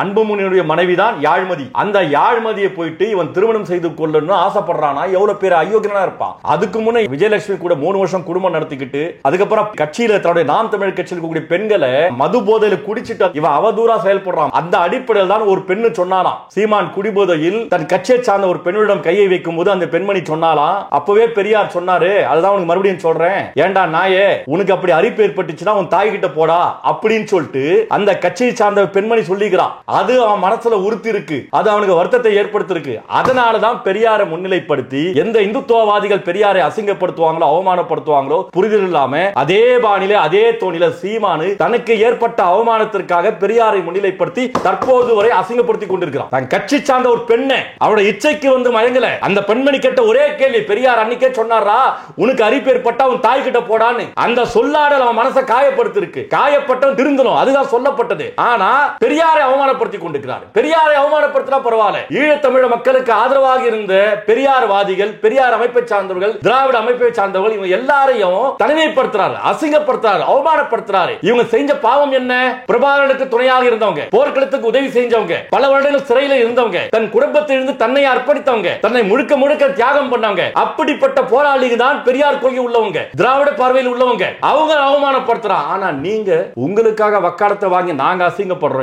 அன்புமணியுடைய மனைவிதான் யாழ்மதி. அந்த யாழ்மதியை போயிட்டு இவன் திருமணம் செய்து கொள்ளணும்னு ஆசைப்படுறானா, எவ்வளவு பேர் அயோக்கியனா இருப்பான். அதுக்கு முன்ன விஜயலட்சுமி கூட 3 வருஷம் குடும்பம் நடத்திக்கிட்டு அதுக்கப்புறம் கட்சியில தன்னுடைய நாம் தமிழ் கட்சியில் கூடிய பெண்களை மது போதையில குடிச்சிட்டு இவன் அவதூறா செயல்படுறான். அந்த அடிப்படையில் தான் ஒரு பெண்ணு சொன்னாலாம், சீமான் குடிபோதையில் தன் கட்சியை சார்ந்த ஒரு பெண்ணிடம் கையை வைக்கும் போது அந்த பெண்மணி சொன்னாலாம், அப்பவே பெரியார் சொன்னாரு, அதுதான் உனக்கு மறுபடியும் சொல்றேன், ஏண்டா நாயே, உனக்கு அப்படி அரிப்பு ஏற்பட்டுச்சுன்னா உன் தாய் கிட்ட போடா அப்படின்னு சொல்லிட்டு அந்த கட்சியை சார்ந்த பெண்மணி சொல்லிக்கிறான். அது அவன் மனசுல உறுத்தி இருக்கு, அது அவனுக்கு வருத்தத்தை ஏற்படுத்திருக்கு. அதனாலதான் பெரியாரை முன்னிலைப்படுத்தி எந்த இந்துத்துவவாதிகள் பெரியாரை அசிங்கப்படுத்துவாங்களோ, அவமானப்படுத்துவாங்களோ புரிதல் இல்லாம அதே பாணியில அதே தோணில சீமானு தனக்கு ஏற்பட்ட அவமானத்திற்காக பெரியாரை முன்னிலைப்படுத்தி தற்போது வரை அசிங்கப்படுத்தி கொண்டிருக்கிறான். தன் கட்சி சார்ந்த ஒரு பெண்ணை அவருடைய இச்சைக்கு வந்து மயங்கல. அந்த பெண்மணி கேட்ட ஒரே கேள்வி, பெரியார் அன்னைக்கே சொன்னாரா உனக்கு அரிப்பு ஏற்பட்டா உன் தாய் கிட்ட போடான்னு. அந்த சொல்லாடல் அவன் மனசை காயப்படுத்திருக்கு. காயப்பட்டவன் திருந்தணும், அதுதான் சொல்லப்பட்ட சொல்லப்பட்டது. ஆனா பெரியாரை அவமானப்படுத்தி கொண்டிருக்கிறார். பெரியாரை அவமானப்படுத்தினா பரவாயில்ல, ஈழத்தமிழ மக்களுக்கு ஆதரவாக இருந்த பெரியார்வாதிகள், பெரியார் அமைப்பை சார்ந்தவர்கள், திராவிட அமைப்பை சார்ந்தவர்கள், இவங்க எல்லாரையும் தனிமைப்படுத்துறாரு, அசிங்கப்படுத்துறாரு, அவமானப்படுத்துறாரு. இவங்க செஞ்ச பாவம் என்ன? பிரபாகரனுக்கு துணையாக இருந்தவங்க, போர்க்களத்துக்கு உதவி செஞ்சவங்க, பல வருடங்கள் சிறையில் இருந்தவங்க, தன் குடும்பத்திலிருந்து தன்னை அர்ப்பணித்தவங்க, தன்னை முழுக்க முழுக்க தியாகம் பண்ணவங்க. அப்படிப்பட்ட போராளிகள் தான் பெரியார் கொள்கை உள்ளவங்க, திராவிட பார்வையில் உள்ளவங்க. அவங்க அவமானப்படுத்துறான். ஆனா நீங்க உங்களுக்காக வக்காலத்தை வாங்கி நாங்க அசிங்கப்படுறோம்,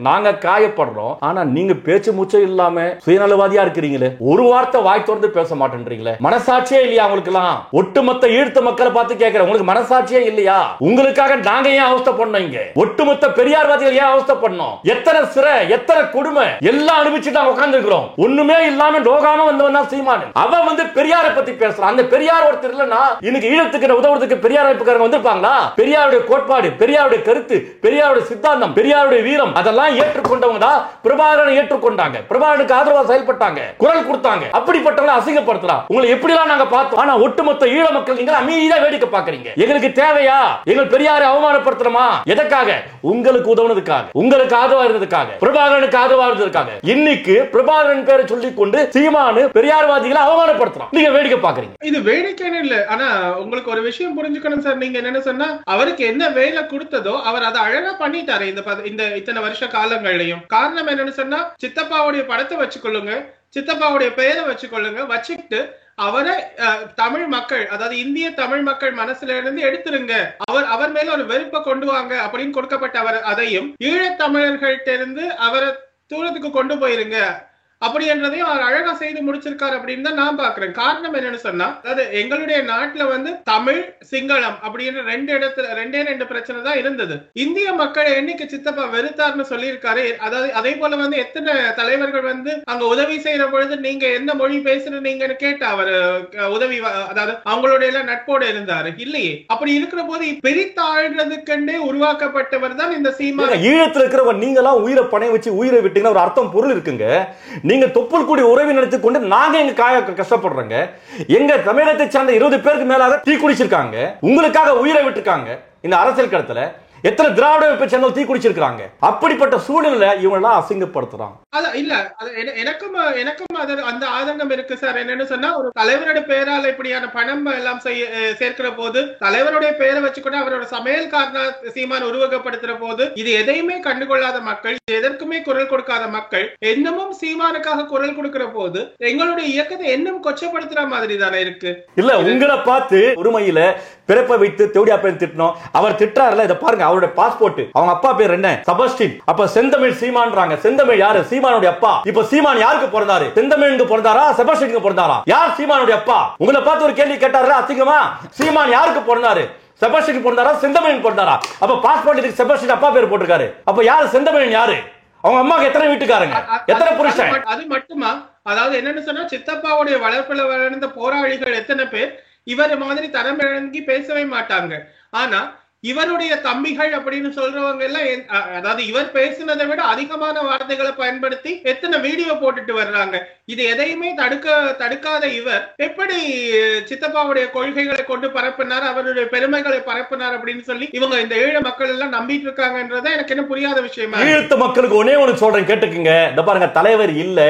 நாங்க காயப்படுறோம். ஆனா நீங்க பேச்சு மூச்சே இல்லாம சுயநலவாதியா இருக்கிறீங்களே, ஒரு வார்த்தை வாய் திறந்து பேச மாட்டேன்றீங்களே. மனசாட்சியே இல்லையா உங்களுக்கு எல்லாம்? ஒட்டுமொத்த ஈழத்து மக்களை பார்த்து கேட்கிறேன், உங்களுக்கு மனசாட்சியே இல்லையா? உங்களுக்காக நாங்க ஏன் அவஸ்தை பண்ணோம்? இங்க ஒட்டுமொத்த பெரியார்வாதிகள் ஏன் அவஸ்தை பண்ணோம்? எத்தனை சிறை, எத்தனை கொடுமை எல்லாம் அனுபவிச்சுட்டு உட்கார்ந்து இருக்கிறோம். ஒண்ணுமே இல்லாம நோகாம வந்தவன் தான் சீமான். அவன் வந்து பெரியாரை பத்தி பேசுறான். அந்த பெரியார் ஒருத்தர் இல்லன்னா இன்னைக்கு ஈழத்துக்கு உதவுறதுக்கு பெரியார் அமைப்புக்காரங்க வந்திருப்பாங்களா? பெரியாருடைய கோட்பாடு, பெரியாருடைய கருத்து, பெரியாருடைய சித்தாந்தம், பெரியாருடைய வீரம் அதெல்லாம் ஏற்றுக்கொண்டவங்க தான் பிரபாகரனை ஏற்றுக்கொண்டாங்க, பிரபாகரனுக்கு ஆதரவா செயல்பட்டாங்க, குரல் கொடுத்தாங்க. அப்படிப்பட்டவங்களை அசிங்கப்படுத்துறான். உங்களை எப்படிலாம் நாங்க பார்த்தோம். ஆனா ஒட்டுமொத்த ஈழ மக்கள் நீங்க அமைதியா வேடிக்கை பாக்குறீங்க. எங்களுக்கு தேவையா? எங்கள் பெரியாரை அவமானப்படுத்துறோமா? எதற்காக? உங்களுக்கு உதவுனதுக்காக, உங்களுக்கு ஆதரவா இருந்ததுக்காக, பிரபாகரனுக்கு ஆதரவா இருந்ததுக்காக. இன்னைக்கு பிரபாகரன் பேரை சொல்லிக் கொண்டு சீமானு பெரியார்வாதிகளை அவமானப்படுத்துறான். நீங்க வேடிக்கை பாக்குறீங்க. இது வேடிக்கைன்னு இல்ல. ஆனா உங்களுக்கு ஒரு விஷயம் புரிஞ்சுக்கணும் சார். நீங்க என்ன சொன்னா, அவருக்கு என்ன வேலை கொடுத்ததோ அவர் அதை அழகா பண்ணிட்டாரு இந்த இத்தனை வருஷ காலங்களையும். காரணம் என்னன்னு சொன்னா, சித்தப்பாவுடைய படத்தை வச்சுக்கொள்ளுங்க, சித்தப்பாவுடைய பெயரை வச்சுக்கொள்ளுங்க, வச்சுக்கிட்டு அவரை தமிழ் மக்கள், அதாவது இந்திய தமிழ் மக்கள் மனசுல இருந்து எடுத்துருங்க, அவர் மேல ஒரு வெறுப்பை கொண்டு வாங்க அப்படின்னு கொடுக்கப்பட்ட அவர் அதையும் ஈழத் தமிழர்கள்ட்ட இருந்து அவரை தூரத்துக்கு கொண்டு போயிருங்க அப்படி என்றதையும் அவர் அழகா செய்து முடிச்சிருக்காரு அப்படின்னு தான் நான் பாக்குறேன். காரணம் என்னன்னு சொன்னா, அதாவது எங்களுடைய நாட்டுல வந்து தமிழ் சிங்களம் அப்படின்னு ரெண்டு பிரச்சனை தான் இருந்தது. இந்திய மக்களை என்னைக்கு சித்தப்பா வெறுத்தார்னு சொல்லியிருக்காரு. அதாவது அதே போல வந்து எத்தனை தலைவர்கள் வந்து அங்க உதவி செய்யற பொழுது நீங்க என்ன மொழி பேசுறீங்கன்னு கேட்டு அவர் உதவி, அதாவது அவங்களுடைய எல்லாம் நட்போடு இருந்தாரு இல்லையே. அப்படி இருக்கிற போது பிரித்தாழ்றதுக்கெண்டே உருவாக்கப்பட்டவர் தான் இந்த சீமா. ஈழத்துல இருக்கிறவங்க நீங்களாம் உயிரை பணை வச்சு உயிரை விட்டீங்கன்னா ஒரு அர்த்தம் பொருள் இருக்குங்க. நீங்க தொப்புள் கூடி உறவை நினைத்து கொண்டு நாங்க எங்க கஷ்டப்படுறோங்க. எங்க தமிழகத்தை சார்ந்த 20 பேருக்கு மேலாக தீ குடிச்சிருக்காங்க, உங்களுக்காக உயிரை விட்டுருக்காங்க. இந்த அரசியல் களத்துல எத்தனை திராவிட சேனல் தீ குடிச்சிருக்காங்க. அப்படிப்பட்ட சூழ்நிலை இவங்கெல்லாம் அசிங்கப்படுத்துறாங்க. எனக்கும் அந்த ஆதங்கம் இருக்கு சார். என்னன்னு சொன்னா, ஒரு தலைவருடைய பெயரால் இப்படியான பணம் எல்லாம் சேர்க்கிற போது, தலைவருடைய பெயரை வச்சுக்கொண்டு அவரோட சமையல்காரனா சீமான் உருவகப்படுத்துற போது, இது எதையுமே கண்டுகொள்ளாத மக்கள், எதற்குமே குரல் கொடுக்காத மக்கள் இன்னமும் சீமானுக்காக குரல் கொடுக்கிற போது எங்களுடைய இயக்கத்தை இன்னும் கொச்சப்படுத்துற மாதிரி தானே இருக்கு. இல்ல உங்களை பார்த்து உரிமையில பிறப்பை வைத்து தேவடியா பேர் திட்டணும். அவர் திட்டாருல, இதை பாருங்க, அவருடைய பாஸ்போர்ட், அவங்க அப்பா பேர் என்ன? செபஸ்டின். அப்ப செந்தமிழ் சீமான்றாங்க. செந்தமிழ் யாரு? சீமானுடைய அப்பா. இப்ப சீமான் யாருக்கு பிறந்தாரு? செந்தமிழுக்கு பிறந்தாரா, செபஸ்டினுக்கு பிறந்தாரா? யார் சீமானுடைய அப்பா? உங்களை பார்த்து ஒரு கேள்வி கேட்டாரு அசிங்கமா. சீமான் யாருக்கு பிறந்தாரு? செபஸ்டினுக்கு பிறந்தாரா, செந்தமிழுக்கு பிறந்தாரா? அப்ப பாஸ்போர்ட் இதுக்கு செபஸ்டின் அப்பா பேர் போட்டிருக்காரு. அப்ப யாரு செந்தமிழ்? யாரு? அவங்க அம்மாக்கு எத்தனை வீட்டுக்காரங்க, எத்தனை புருஷன்? அது மட்டுமா? அதாவது என்னன்னு சொன்னா, சித்தப்பாவுடைய வளர்ப்புல வளர்ந்த போராளிகள் எத்தனை பேர் இவர் மாதிரி தரம் இறங்கி பேசவே மாட்டாங்க. ஆனா இவருடைய தம்பிகள் அப்படின்னு சொல்றவங்க எல்லாம், அதாவது இவர் பேசினதை விட அதிகமான வார்த்தைகளை பயன்படுத்தி எத்தனை வீடியோ போட்டுட்டு வர்றாங்க. இது எதையுமே தடுக்காத இவர் எப்படி சித்தப்பாவுடைய கொள்கைகளை கொண்டு பரப்பினார், அவருடைய பெருமைகளை பரப்பினார் அப்படின்னு சொல்லி இவங்க இந்த ஈழ மக்கள் எல்லாம் நம்பிட்டு இருக்காங்கன்றத எனக்கு என்ன புரியாத விஷயமா. ஈழத்து மக்களுக்கு ஒன்னே ஒன்று சொல்றேன், கேட்டுக்குங்க. இந்த பாருங்க, தலைவர் இல்ல,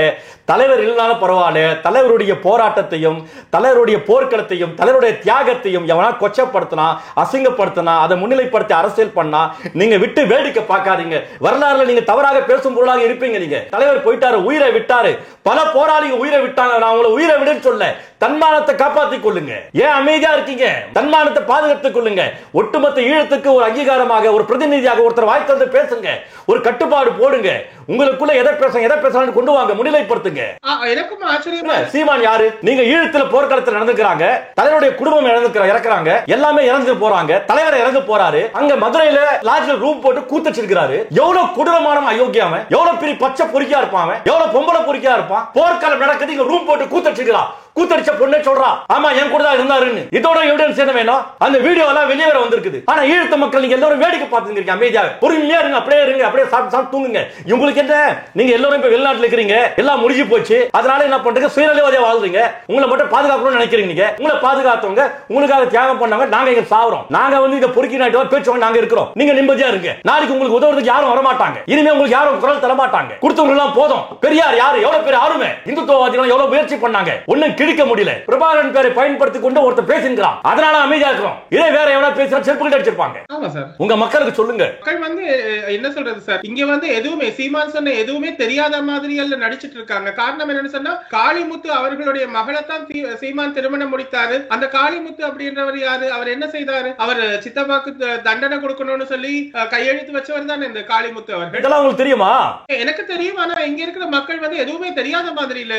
தலைவர் இல்லைனாலும் பரவாயில்ல, தலைவருடைய போராட்டத்தையும் தலைவருடைய போர்க்களத்தையும் தலைவருடைய தியாகத்தையும் எவனா கொச்சப்படுத்தினா, அசிங்கப்படுத்தினா, அதை முன்னிலைப்படுத்தி அரசியல் பண்ணா நீங்க விட்டு வேடிக்கை பார்க்காதீங்க. வரலாறுல நீங்க தவறாக பேசும் பொருளாக இருப்பீங்க. நீங்க தலைவர் போயிட்டாரு, உயிரை விட்டாரு, பல போராளிகள் உயிரை விட்டாங்க. நான் உங்களை உயிரை விடுன்னு சொல்ல, தன்மானத்தை காப்பாற்றிக் கொள்ளுங்க. ஏன் அமைதியா இருக்கீங்க? தன்மானத்தை பாதுகாத்துக் கொள்ளுங்க. ஒட்டுமொத்த ஈழத்துக்கு ஒரு அங்கீகாரமாக, ஒரு பிரதிநிதியாக ஒருத்தர் வாய் தந்து பேசுங்க, ஒரு கட்டுப்பாடு போடுங்க. உங்களுக்குள்ள எதை பேசலாம் கொண்டு வாங்க, முன்னிலைப்படுத்துங்க. எனக்கும் ஆச்சரியமா, சீமான் யாரு? நீங்க ஈழத்துல போர்க்களத்தில் நடந்துக்கிறாங்க, தலைவருடைய குடும்பம் இறக்குறாங்க, எல்லாமே இறந்து போறாங்க, தலைவர் இறந்து போறாரு. அங்க மதுரையில லாட்ஜ்ல ரூம் போட்டு கூத்தச்சிருக்காரு. எவ்வளவு கொடூரமான அயோக்கியாம, எவ்வளவு பெரிய பச்சை பொறுக்கியா இருப்பான், எவ்வளவு பொம்பளை பொறுக்கியா இருப்பான். போர்க்களம் நடக்குது, இங்க ரூம் போட்டு கூத்தச்சிருக்கான். கூத்தடிச்ச பொண்ணே சொல்றா ஆமா என் கூட தான் இருந்தாருன்னு. இதோட எவிடன்ஸ் என்ன வேணும்? அந்த வீடியோ எல்லாம் வெளியே வர வந்திருக்குது. ஆனா ஈழத்து மக்கள் நீங்க எல்லாரும் வேடிக்கை பார்த்துங்க, அமைதியாக பொறுமையா இருங்க, அப்படியே இருங்க, அப்படியே சாப்பிட்டு தூங்குங்க. உங்களுக்கு என்ன, நீங்க எல்லாரும் இப்ப வெளிநாட்டுல இருக்கிறீங்க, எல்லாம் முடிஞ்சு போச்சு. அதனால என்ன பண்றீங்க, சுயநலவாதியா வாழ்றீங்க. உங்களை மட்டும் பாதுகாக்கணும்னு நினைக்கிறீங்க. நீங்க உங்களை பாதுகாத்தவங்க உங்களுக்காக தியாகம் பண்ணாங்க, நாங்க இங்க சாவறோம். நாங்க வந்து இங்க பொறுக்கி நாட்டு பேச்சுவாங்க, நாங்க இருக்கிறோம். நீங்க நிம்மதியா இருங்க. நாளைக்கு உங்களுக்கு உதவுறதுக்கு யாரும் வர மாட்டாங்க. இனிமே உங்களுக்கு யாரும் குரல் தர மாட்டாங்க. கொடுத்தவங்க எல்லாம் போதும். பெரியார் யாரு, எவ்வளவு பேர் ஆளுமை, இந்துத்துவவாதிகள் எவ்வளவு முயற்சி பண்ணாங்க, ஒண்ணும் கிழிக்க முடியல. பிரபாகரன் பேரை பயன்படுத்தி கொண்டு ஒருத்தர் பேசுகிறான், அதனால அமைதியா இருக்கிறோம். இதே வேற எவ்வளவு பேசுறா செருப்புகள் அடிச்சிருப்பாங்க. ஆமா சார், உங்க மக்களுக்கு சொல்லுங்க. மக்கள் வந்து என்ன சொல்றது சார், இங்க வந்து எதுவுமே சீமான் சொன்ன எதுவுமே தெரியாத மாதிரி எல்லாம் நடிச்சிட்டு இருக்காங்க. காரணம் என்னன்னு சொன்னா, காளிமுத்து அவர்களுடைய மகளைத்தான் சீமான் திருமணம் முடித்தாரு. அந்த காளிமுத்து அப்படின்றவர் யாரு, அவர் என்ன செய்தாரு, அவர் சித்தப்பாக்கு தண்டனை கொடுக்கணும்னு சொல்லி கையெழுத்து வச்சவர் தான் இந்த காளிமுத்து அவர்கள். இதெல்லாம் உங்களுக்கு தெரியுமா? எனக்கு தெரியும். ஆனா இங்க இருக்கிற மக்கள் வந்து எதுவுமே தெரியாத மாதிரில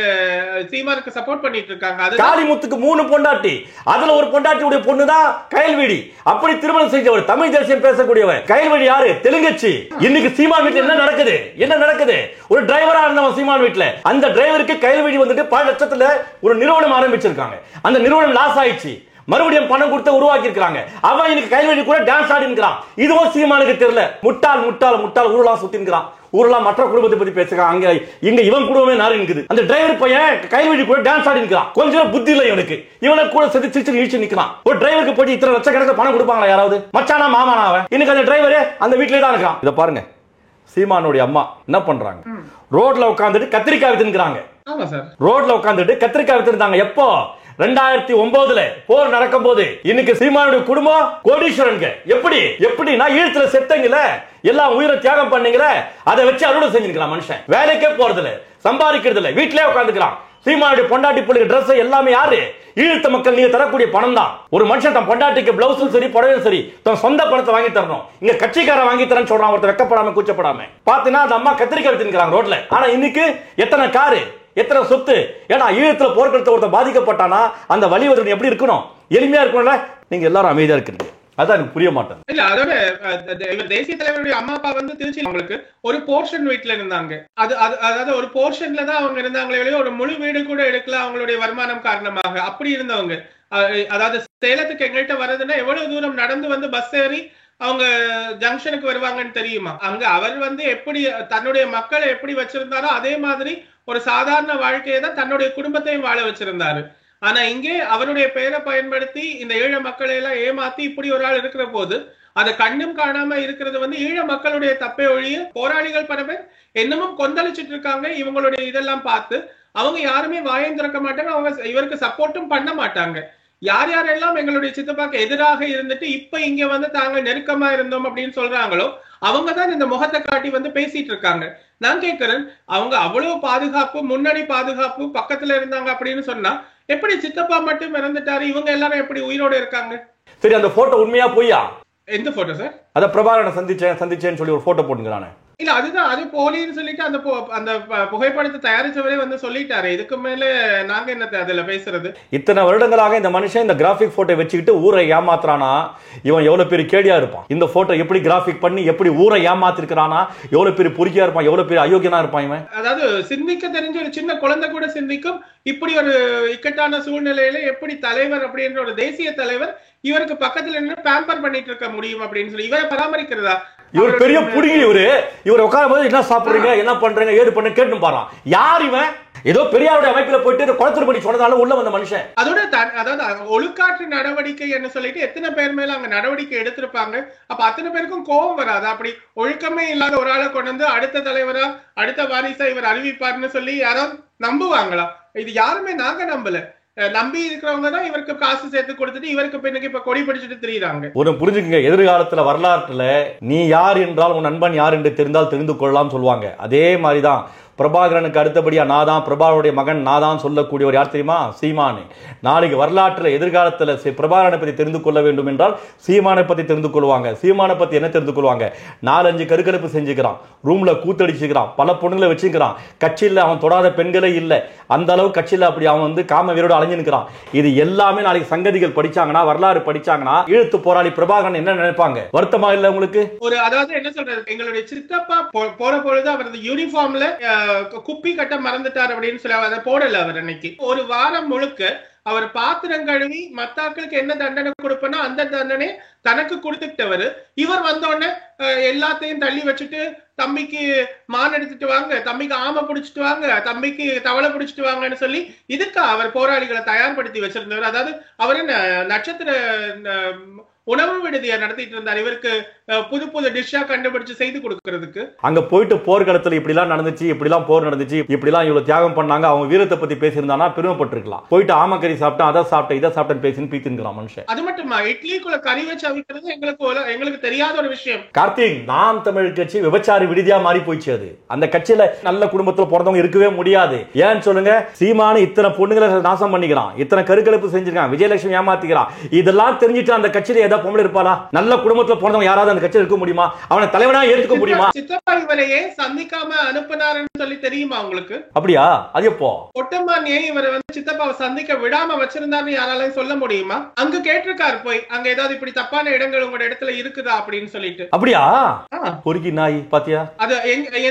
சீமானுக்கு சப்போர்ட் பண்ணிட்டு இருக்காங்க. அது காளிமுத்துக்கு 3 பொண்டாட்டி, அதுல ஒரு பொண்டாட்டியுடைய பொண்ணுதான் கயல்விழி. அப்படி திருமணம் செஞ்சவர், தமிழ் தேசியம் பேசக்கூடியவர். கயல்விழி யாரு, தெலுங்கச்சி. இன்னைக்கு சீமான் வீட்டுல என்ன நடக்குது, என்ன நடக்குது? ஒரு டிரைவரா இருந்தவன் சீமான் வீட்டுல, அந்த டிரைவருக்கு கயல்விழி வந்துட்டு பல லட்சத்துல ஒரு நிறுவனம் ஆரம்பிச்சிருக்காங்க. அந்த நிறுவனம் லாஸ் ஆயிடுச்சு. மறுபடியும் பணம் கொடுத்து உருவாக்கி இருக்காங்க. அவன் இன்னைக்கு கைவழி கூட டான்ஸ் ஆடி இருக்கிறான். இதுவும் சீமானுக்கு தெரியல. முட்டாள் முட்டாள் முட்டாள் ஊரெல்லாம் சுத்தி இருக்கிறான். ஊரெல்லாம் மற்ற குடும்பத்தை பத்தி பேசுறான். அங்க இங்க இவன் குடும்பமே நாரி இருக்குது. அந்த டிரைவர் பையன் கைவழி கூட டான்ஸ் ஆடி இருக்கிறான். கொஞ்சம் புத்தி இல்லை இவனுக்கு. இவனை கூட சேர்த்து சிரிச்சு இழிச்சு நிக்கிறான். ஒரு டிரைவருக்கு போய் இத்தனை லட்சக்கணக்கில் பணம் கொடுப்பாங்களா யாராவது? மச்சானா மாமானா அவன். இன்னைக்கு அந்த டிரைவரே அந்த வீட்டிலே தான் இருக்கான். இத பாருங்க, சீமானுடைய அம்மா என்ன பண்றாங்க, ரோட்ல உட்கார்ந்துட்டு கத்திரிக்காய் வித்துக்கிறாங்க. ஆமா சார், ரோட்ல உட்கார்ந்துட்டு கத்திரிக்காய் வித்துறாங்க. எப்போ? 2009 போர் நடக்கும் போது. இன்னைக்கு சீமானுடைய குடும்பம் கோடீஸ்வரனுக்கு. எப்படி எப்படின்னா, ஈழத்துல செத்தங்கல, எல்லாம் உயிரை தியாகம் பண்ணீங்களே, அதை வச்சு அறுவடை செஞ்சிருக்கிறான். மனுஷன் வேலைக்கே போறது இல்ல, சம்பாதிக்கிறது இல்ல, வீட்டிலே உட்கார்ந்துக்கிறான். சீமானுடைய பொண்டாட்டி பிள்ளைக்கு ட்ரெஸ் எல்லாமே யாரு? ஈழத்த மக்கள் நீங்க தரக்கூடிய பணம் தான். ஒரு மனுஷன் தன் பொண்டாட்டிக்கு பிளவுஸும் சரி, புடவையும் சரி, தன் சொந்த பணத்தை வாங்கி தரணும். இங்க கட்சிக்காரன் வாங்கி தரேன்னு சொல்றான். ஒருத்தர் வெக்கப்படாம கூச்சப்படாம பாத்தீங்கன்னா அந்த அம்மா கத்திரிக்காய் வித்துக்கிறாங்க ரோட்ல. ஆனா இன்னைக்கு எத்தனை காரு, எத்தனை சொத்து? ஏன்னா ஈழத்துல போர்க்களத்தை ஒருத்தர் பாதிக்கப்பட்டானா அந்த வலி எப்படி இருக்கணும்? எளிமையா இருக்கணும்ல. நீங்க எல்லாரும் அமைதியா இருக்கிறீங்க, அதான் எனக்கு புரிய மாட்டேன். இல்ல அதோட தேசிய தலைவருடைய அம்மா அப்பா வந்து திருச்சி அவங்களுக்கு ஒரு போர்ஷன் வீட்டுல இருந்தாங்க. அதாவது ஒரு போர்ஷன்ல தான் அவங்க இருந்தாங்களே வெளியே ஒரு முழு வீடு கூட எடுக்கல அவங்களுடைய வருமானம் காரணமாக. அப்படி இருந்தவங்க, அதாவது சேலத்துக்கு எங்கள்கிட்ட வர்றதுன்னா எவ்வளவு தூரம் நடந்து வந்து பஸ் ஏறி அவங்க ஜங்ஷனுக்கு வருவாங்கன்னு தெரியுமா? அங்க அவர் வந்து எப்படி தன்னுடைய மக்களை எப்படி வச்சிருந்தாரோ அதே மாதிரி ஒரு சாதாரண வாழ்க்கையை தான் தன்னுடைய குடும்பத்தையும் வாழ வச்சிருந்தாரு. ஆனா இங்கே அவருடைய பெயரை பயன்படுத்தி இந்த ஈழ மக்களை எல்லாம் ஏமாத்தி இப்படி ஒரு ஆள் இருக்கிற போது அதை கண்ணும் காணாம இருக்கிறது வந்து ஈழ மக்களுடைய தப்பை ஒழிய போராளிகள் பல பேர் இன்னமும் கொந்தளிச்சிட்டு இருக்காங்க. இவங்களுடைய இதெல்லாம் பார்த்து அவங்க யாருமே வாயம் திறக்க மாட்டாங்க, அவங்க இவருக்கு சப்போர்ட்டும் பண்ண மாட்டாங்க. யார் யாரெல்லாம் எங்களுடைய சித்தப்பாக்கு எதிராக இருந்துட்டு இப்ப இங்க வந்து தாங்க நெருக்கமா இருந்தோம் அப்படின்னு சொல்றாங்களோ அவங்கதான் இந்த முகத்தை காட்டி வந்து பேசிட்டு இருக்காங்க. நான் கேட்கிறேன், அவங்க அவ்வளவு பாதுகாப்பு, முன்னாடி பாதுகாப்பு பக்கத்துல இருந்தாங்க அப்படின்னு சொன்னா எப்படி சித்தப்பா மட்டும் இறந்துட்டாரு, இவங்க எல்லாரும் எப்படி உயிரோட இருக்காங்க? சரி, அந்த போட்டோ உண்மையா பொய்யா? எந்த போட்டோ சார்? அத பிரபாகரனை சந்திச்சேன்னு சொல்லி ஒரு போட்டோ போட்டுக்கிறானே. இல்ல அதுதான், அது போலின்னு சொல்லிட்டு அந்த புகைப்படத்தை தயாரிச்சவரே வந்து சொல்லிட்டாரு. இதுக்கு மேல நாங்க என்னத்தை அதுல பேசுறது? இத்தனை வருடங்களாக இந்த மனுஷன் இந்த கிராபிக் போட்டோ வச்சுக்கிட்டு ஊரை ஏமாத்துறானா, இவன் எவ்வளவு பெரிய கேடியா இருப்பான். இந்த போட்டோ எப்படி கிராபிக் பண்ணி எப்படி ஊரை ஏமாத்திருக்கிறானா, எவ்வளவு பெரிய பொறுக்கியா இருப்பான், எவ்வளவு பெரிய அயோக்கியனா இருப்பான் இவன். அதாவது சிந்திக்க தெரிஞ்ச ஒரு சின்ன குழந்தை கூட சிந்திக்கும் இப்படி ஒரு இக்கட்டான சூழ்நிலையில எப்படி தலைவர் அப்படின்ற ஒரு தேசிய தலைவர் இவருக்கு பக்கத்துல நின்று பேம்பர் பண்ணிட்டு இருக்க முடியும் அப்படின்னு சொல்லி இவரை பராமரிக்கிறதா? இவர் பெரிய புடிங்கி. இவர் உட்காரும் போது என்ன சாப்பிடுறீங்க, என்ன பண்றீங்க, ஏது பண்ண கேட்டு பாறான். யார் இவன்? ஏதோ பெரியாருடைய அமைப்புல போயிட்டு குளத்தூர் படி சொன்னதால உள்ள வந்த மனுஷன். அதோட அதாவது ஒழுக்காற்று நடவடிக்கை என்ன சொல்லிட்டு எத்தனை பேர் மேல அங்க நடவடிக்கை எடுத்திருப்பாங்க. அப்ப அத்தனை பேருக்கும் கோபம் வராது? அப்படி ஒழுக்கமே இல்லாத ஒரு ஆளை கொண்டு வந்து அடுத்த தலைவரா அடுத்த வாரிசா இவர் அறிவிப்பார்னு சொல்லி யாராவது நம்புவாங்களா? இது யாருமே நாங்க நம்பல. நம்பி இருக்கிறவங்க தான் இவருக்கு காசு சேர்த்து கொடுத்துட்டு இவருக்கு பின்னுக்கு இப்ப கொடி பிடிச்சிட்டு திரியுறாங்க. ஒரு புரிஞ்சுக்கங்க, எதிர்காலத்துல வரலாற்றுல நீ யார் என்றால் உன் நண்பன் யார் என்று தெரிந்தால் தெரிந்து கொள்ளலாம் சொல்லுவாங்க. அதே மாதிரிதான் பிரபாகரனுக்கு அடுத்தபடியா நான் தான், பிரபாகருடைய மகன் நான் தான் சொல்லக்கூடிய ஒரு யார் தெரியுமா? சீமானு. நாளைக்கு வரலாற்றுல எதிர்காலத்துல பிரபாகரனை பத்தி தெரிந்து கொள்ள வேண்டும் என்றால் சீமானை பத்தி தெரிந்து கொள்வாங்க. சீமானை பத்தி என்ன தெரிந்து கொள்வாங்க? 4-5 கருக்கலைப்பு செஞ்சுக்கிறான், ரூம்ல கூத்தடிச்சுக்கிறான், பல பொண்ணுங்களை வச்சுக்கிறான், கட்சியில் அவன் தொடாத பெண்களே இல்லை, அந்த அளவு கட்சியில் அப்படி அவன் வந்து காம வீரோடு அலைஞ்சு நிற்கிறான். இது எல்லாமே நாளைக்கு சங்கதிகள் படிச்சாங்கன்னா, வரலாறு படிச்சாங்கன்னா, ஈழத்து போராளி பிரபாகரன் என்ன நினைப்பாங்க? வருத்தமா இல்ல உங்களுக்கு? ஒரு அதாவது என்ன சொல்றது, எங்களுடைய சித்தப்பா போற பொழுது அவரது யூனிஃபார்ம்ல குப்பி கட்ட மறந்துட்டார் அப்படின்னு சொல்லி அதை போடல. அவர் அன்னைக்கு ஒரு வாரம் முழுக்க அவர் பாத்திரம் கழுவி மத்தாக்களுக்கு என்ன தண்டனை கொடுப்பனோ அந்த தண்டனை தனக்கு கொடுத்துட்டவர். இவர் வந்தோடனே எல்லாத்தையும் தள்ளி வச்சுட்டு தம்பிக்கு மான் எடுத்துட்டு வாங்க, தம்பிக்கு ஆமை பிடிச்சிட்டு வாங்க, தம்பிக்கு தவளை பிடிச்சிட்டு வாங்கன்னு சொல்லி இதுக்கு அவர் போராளிகளை தயார்படுத்தி வச்சிருந்தவர். அதாவது அவரு நட்சத்திர உணவு விடுதியை நடத்திட்டு இருந்தார். இவருக்கு புது புது டிஷ்ஷா கண்டுபிடிச்சு செய்து கொடுக்கறதுக்கு. அங்க போயிட்டு போர்க்களத்துல இப்படி எல்லாம் நடந்துச்சு, இப்படி எல்லாம் போர் நடந்துச்சு, இப்படி எல்லாம் இவ்வளவு தியாகம் பண்ணாங்க, அவங்க வீரத்தை பத்தி பேசியிருந்தானா பெருமைப்பட்டிருக்கலாம். போயிட்டு ஆமக்கறி சாப்பிட்டா, அதை சாப்பிட்ட, இதை சாப்பிட்டேன்னு பேசின்னு பீத்திருக்கிறான் மனுஷன். அது மட்டுமா, இட்லிக்குள்ள கறி வச்சு அவிக்கிறது எங்களுக்கு தெரியாத ஒரு விஷயம். கார்த்திக், நாம் தமிழ் கட்சி விபச்சாரி விடுதியா மாறி போயிடுச்சு. அது அந்த கட்சியில நல்ல குடும்பத்துல பிறந்தவங்க இருக்கவே முடியாது. ஏன்னு சொல்லுங்க, சீமானு இத்தனை பொண்ணுங்களை நாசம் பண்ணிக்கிறான், இத்தனை கருக்கலைப்பு செஞ்சிருக்கான், விஜயலட்சுமி ஏமாத்திக்கிறான். இதெல்லாம் தெரிஞ்சுட்டு அந்த கட்சியில பொம்பளை இருப்பாளா? நல்ல குடும்பத்துல பிறந்தவங்க யாராவது அந்த கட்சியில் இருக்க முடியுமா? அவனை தலைவனா ஏற்றுக்க முடியுமா? சித்தப்பா இவரையே சந்திக்காம அனுப்புனாருன்னு சொல்லி தெரியுமா உங்களுக்கு? அப்படியா? அது எப்போ? ஒட்டமான் ஏன் இவரை சித்தப்பாவை சந்திக்க விடாம வச்சிருந்தாருன்னு யாராலையும் சொல்ல முடியுமா? அங்க கேட்டிருக்காரு போய், அங்க ஏதாவது இப்படி தப்பான இடங்கள் உங்களோட இடத்துல இருக்குதா அப்படின்னு சொல்லிட்டு. அப்படியா? பொறுக்கி நாய் பாத்தியா? அது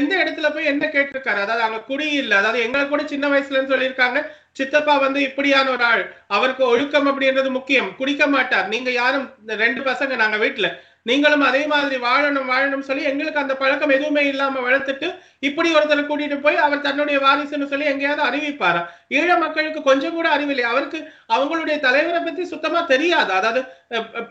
எந்த இடத்துல போய் என்ன கேட்டிருக்காரு? அதாவது அங்க குடி இல்ல, அதாவது எங்களை கூட சின்ன வயசுல சொல்லியிருக்காங்க, சித்தப்பா இப்படியான ஒரு ஆள், அவருக்கு ஒழுக்கம் அப்படின்றது முக்கியம், குடிக்க மாட்டார், நீங்க யாரும் 2 பசங்க நாங்க வீட்டுல, நீங்களும் அதே மாதிரி வாழணும் சொல்லி எங்களுக்கு அந்த பழக்கம் எதுவுமே இல்லாம வளர்த்துட்டு இப்படி ஒருத்தரை கூட்டிட்டு போய் அவர் தன்னுடைய வாரிசுன்னு சொல்லி எங்கேயாவது அறிவிப்பாரா? ஈழ மக்களுக்கு கொஞ்சம் கூட அறிவில்லை. அவருக்கு அவங்களுடைய தலைவரை பத்தி சுத்தமா தெரியாது. அதாவது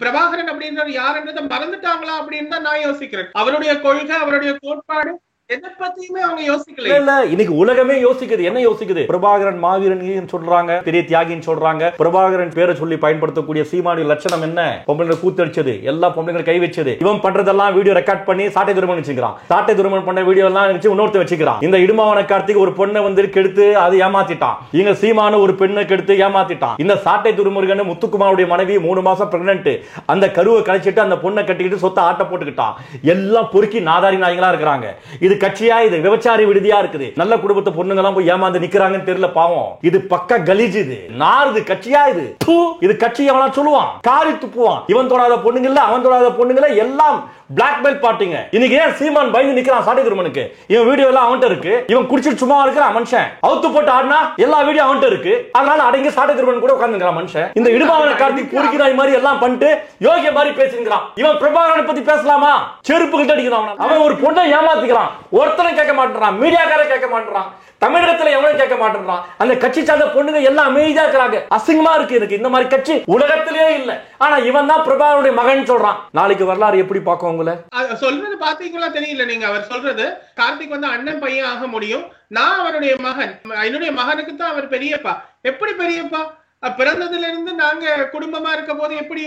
பிரபாகரன் அப்படின்ற யாருன்றதை மறந்துட்டாங்களா அப்படின்னு தான் நான் யோசிக்கிறேன். அவருடைய கொள்கை, அவருடைய கோட்பாடு எதை பத்தியுமே அவங்க யோசிக்கல. இல்ல, இன்னைக்கு உலகமே யோசிக்குது. என்ன யோசிக்குது? பிரபாகரன் மாவீரன் சொல்றாங்க, பெரிய தியாகின்னு சொல்றாங்க. பிரபாகரன் பேரை சொல்லி பயன்படுத்தக்கூடிய சீமானுடைய லட்சணம் என்ன? பொம்பளை கூத்தடிச்சது, எல்லா பொம்பளைங்களும் கை வச்சது, இவன் பண்றதெல்லாம் வீடியோ ரெக்கார்ட் பண்ணி சாட்டை துருமன் வச்சுக்கிறான். சாட்டை துருமன் பண்ண வீடியோ எல்லாம் வச்சு இன்னொருத்த வச்சுக்கிறான். இந்த இடுமாவன கார்த்திக் ஒரு பொண்ணை கெடுத்து அது ஏமாத்திட்டான். இங்க சீமான ஒரு பெண்ணை கெடுத்து ஏமாத்திட்டான். இந்த சாட்டை துருமுருகன் முத்துக்குமாருடைய மனைவி 3 மாசம் பிரெக்னன்ட், அந்த கருவை கழிச்சிட்டு அந்த பொண்ணை கட்டிக்கிட்டு சொத்தை ஆட்ட போட்டுக்கிட்டான். எல்லாம் பொறுக்கி நாதாரி நாய்களா இருக்கிறாங்க. இது கட்சியா? இது விபச்சாரி விடுதியா இருக்குது. நல்ல குடும்பத்தை பொண்ணுங்க எல்லாம் போய் ஏமாந்து நிக்கிறாங்கன்னு தெரியல. பாவம், இது பக்க கலீஜ். இது நாறுது கட்சியா? இது கட்சி அவனா சொல்லுவான், காரி துப்புவான். இவன் தொடாத பொண்ணுங்கள, அவன் தொடாத பொண்ணுங்கள எல்லாம் பிளாக் பெல்ட் பாட்டிங்க. இன்னைக்கு ஏன் சீமான் பயந்து நிக்கிறான் சாட்டை திருமனுக்கு? இவன் வீடியோ எல்லாம் அவன்கிட்ட இருக்கு. இவன் குடிச்சிட்டு சும்மா இருக்கிறான் மனுஷன். அவுத்து போட்டு ஆடினா எல்லா வீடியோ அவன்கிட்ட இருக்கு. அதனால அடங்கி சாட்டை திருமன் கூட உட்கார்ந்துக்கிறான் மனுஷன். இந்த இடுமாவன கார்த்திக் பொறுக்கிறாய் மாதிரி எல்லாம் பண்ணிட்டு யோகிய மாதிரி பேசிக்கிறான். இவன் பிரபாகரனை பத்தி பேசலாமா? செருப்பு கிட்ட அடிக்கிறான். அவன் ஒரு பொண்ணை ஏமாத்திக்கிறான். ஒருத்தனை கேட்க மாட்டான், மீடியாக்கார கேட்க மாட்டான், தமிழகத்துல எவனும் கேட்க மாட்டான். அந்த கட்சி சார்ந்த பொண்ணுங்க எல்லாம் அமைதியா இருக்கிறாங்க. அசிங்கமா இருக்கு எனக்கு. இந்த மாதிரி கட்சி உலகத்திலேயே இல்ல. ஆனா இவன் தான் பிரபாகருடைய மகன் சொல்றான். நாளைக்கு வரலாறு எப்படி பார்க்கும் உங்களை? சொல்றது பாத்தீங்களா தெரியல. நீங்க அவர் சொல்றது கார்த்திக் அண்ணன் பையன் ஆக முடியும், நான் அவருடைய மகன், என்னுடைய மகனுக்கு தான் அவர் பெரியப்பா. எப்படி பெரியப்பா? பிறந்ததுல இருந்து நாங்க குடும்பமா இருக்க போது எப்படி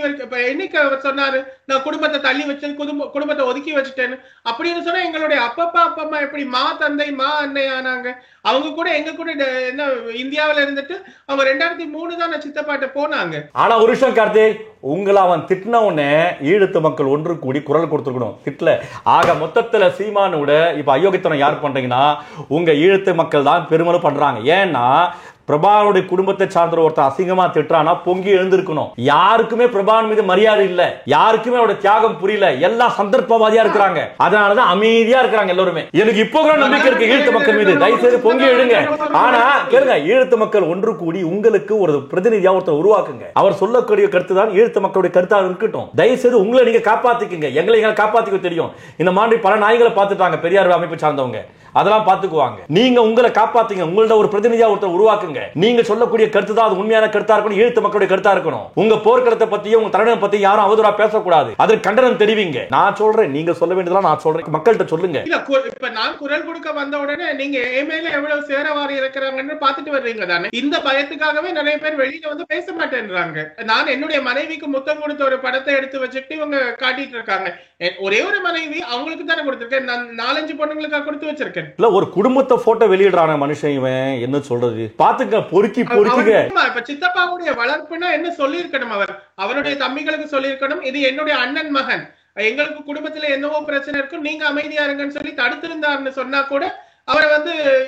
என்னைக்கு அவர் சொன்னாரு நான் குடும்பத்தை தள்ளி வச்சு குடும்பத்தை ஒதுக்கி வச்சுட்டேன்னு? அப்படின்னு சொன்னா எங்களுடைய அப்பா அம்மா எப்படி மா தந்தை மா அன்னை ஆனாங்க? அவங்க கூட எங்க கூட என்ன இந்தியாவில இருந்துட்டு அவங்க 2003 தான் சித்தப்பாட்ட போனாங்க. ஆனா ஒரு விஷயம் கார்த்திக், உங்களை அவன் திட்டின உடனே ஈழத்து மக்கள் ஒன்று கூடி குரல் கொடுத்துருக்கணும். திட்டல. ஆக மொத்தத்துல சீமானோட இப்ப அயோக்கியத்தனம் யார் பண்றீங்கன்னா உங்க ஈழத்து மக்கள் தான் பெருமளவு பண்றாங்க. ஏன்னா பிரபாகருடைய குடும்பத்தை சார்ந்த ஒருத்தர் அசிங்கமா திட்டுறானா பொங்கி எழுந்திருக்கணும். யாருக்குமே பிரபாகரன் மீது மரியாதை இல்ல, யாருக்குமே அவருடைய தியாகம் புரியல, எல்லாம் சந்தர்ப்பவாதியா இருக்கிறாங்க. அதனாலதான் அமைதியா இருக்கிறாங்க எல்லாருமே. எனக்கு இப்போ கூட நம்பிக்கை இருக்கு ஈழத்து மக்கள் மீது. தயவுசெய்து பொங்கி எழுங்க. ஆனா கேளுங்க, ஈழத்து மக்கள் ஒன்று கூடி உங்களுக்கு ஒரு பிரதிநிதியா ஒருத்தர் உருவாக்குங்க. அவர் சொல்லக்கூடிய கருத்து தான் ஈழத்து மக்களுடைய கருத்தாக இருக்கட்டும். தயவுசெய்து உங்களை நீங்க காப்பாத்திக்கங்க. எங்களை காப்பாத்திக்க தெரியும். இந்த மாதிரி பல நாய்களை பார்த்துட்டாங்க பெரியார் அமைப்பு சார்ந்தவங்க, அதெல்லாம் பாத்துக்குவாங்க. நீங்க உங்களை காப்பாத்துங்க. உங்களோட ஒரு பிரதிநிதியா ஒருத்தர் உருவாக்குங்க. நீங்க சொல்லக்கூடிய கருத்து தான் அது உண்மையான கருத்தா இருக்கணும், ஈழத்து மக்களுடைய கருத்தா இருக்கணும். உங்க போர்க்களத்தை பத்தியும் உங்க தலைவனை பத்தி யாரும் அவதூறா பேசக்கூடாது. அதற்கு கண்டனம் தெரிவிங்க. நான் சொல்றேன், நீங்க சொல்ல வேண்டியதெல்லாம் நான் சொல்றேன். மக்கள்கிட்ட சொல்லுங்க. இப்ப நான் குரல் கொடுக்க வந்த உடனே நீங்க மேல எவ்வளவு சேரவாரி இருக்கிறாங்கன்னு பாத்துட்டு வர்றீங்க தானே? இந்த பயத்துக்காகவே நிறைய பேர் வெளியில பேச மாட்டேன்றாங்க. நான் என்னுடைய மனைவிக்கு முத்தம் கொடுத்த ஒரு படத்தை எடுத்து வச்சுட்டு இவங்க காட்டிட்டு இருக்காங்க. ஒரே ஒரு மனைவி, அவங்களுக்கு தானே கொடுத்திருக்கேன். நான் 4-5 பொண்ணுங்களுக்காக கொடுத்து வச்சிருக்கேன். இல்ல ஒரு குடும்பத்தை போட்டோ வெளியிடுறான மனுஷன் இவன். என்ன சொல்றது பாத்துக்க, பொறுக்கிங்க. இப்ப சித்தப்பாவுடைய வளர்ப்புனா என்ன சொல்லியிருக்கணும்? அவருடைய தம்பிகளுக்கு சொல்லியிருக்கணும், இது என்னுடைய அண்ணன் மகன், எங்களுக்கு குடும்பத்துல என்னவோ பிரச்சனை இருக்கும், நீங்க அமைதியா இருங்கன்னு சொல்லி தடுத்திருந்தாருன்னு சொன்னா கூட அவரை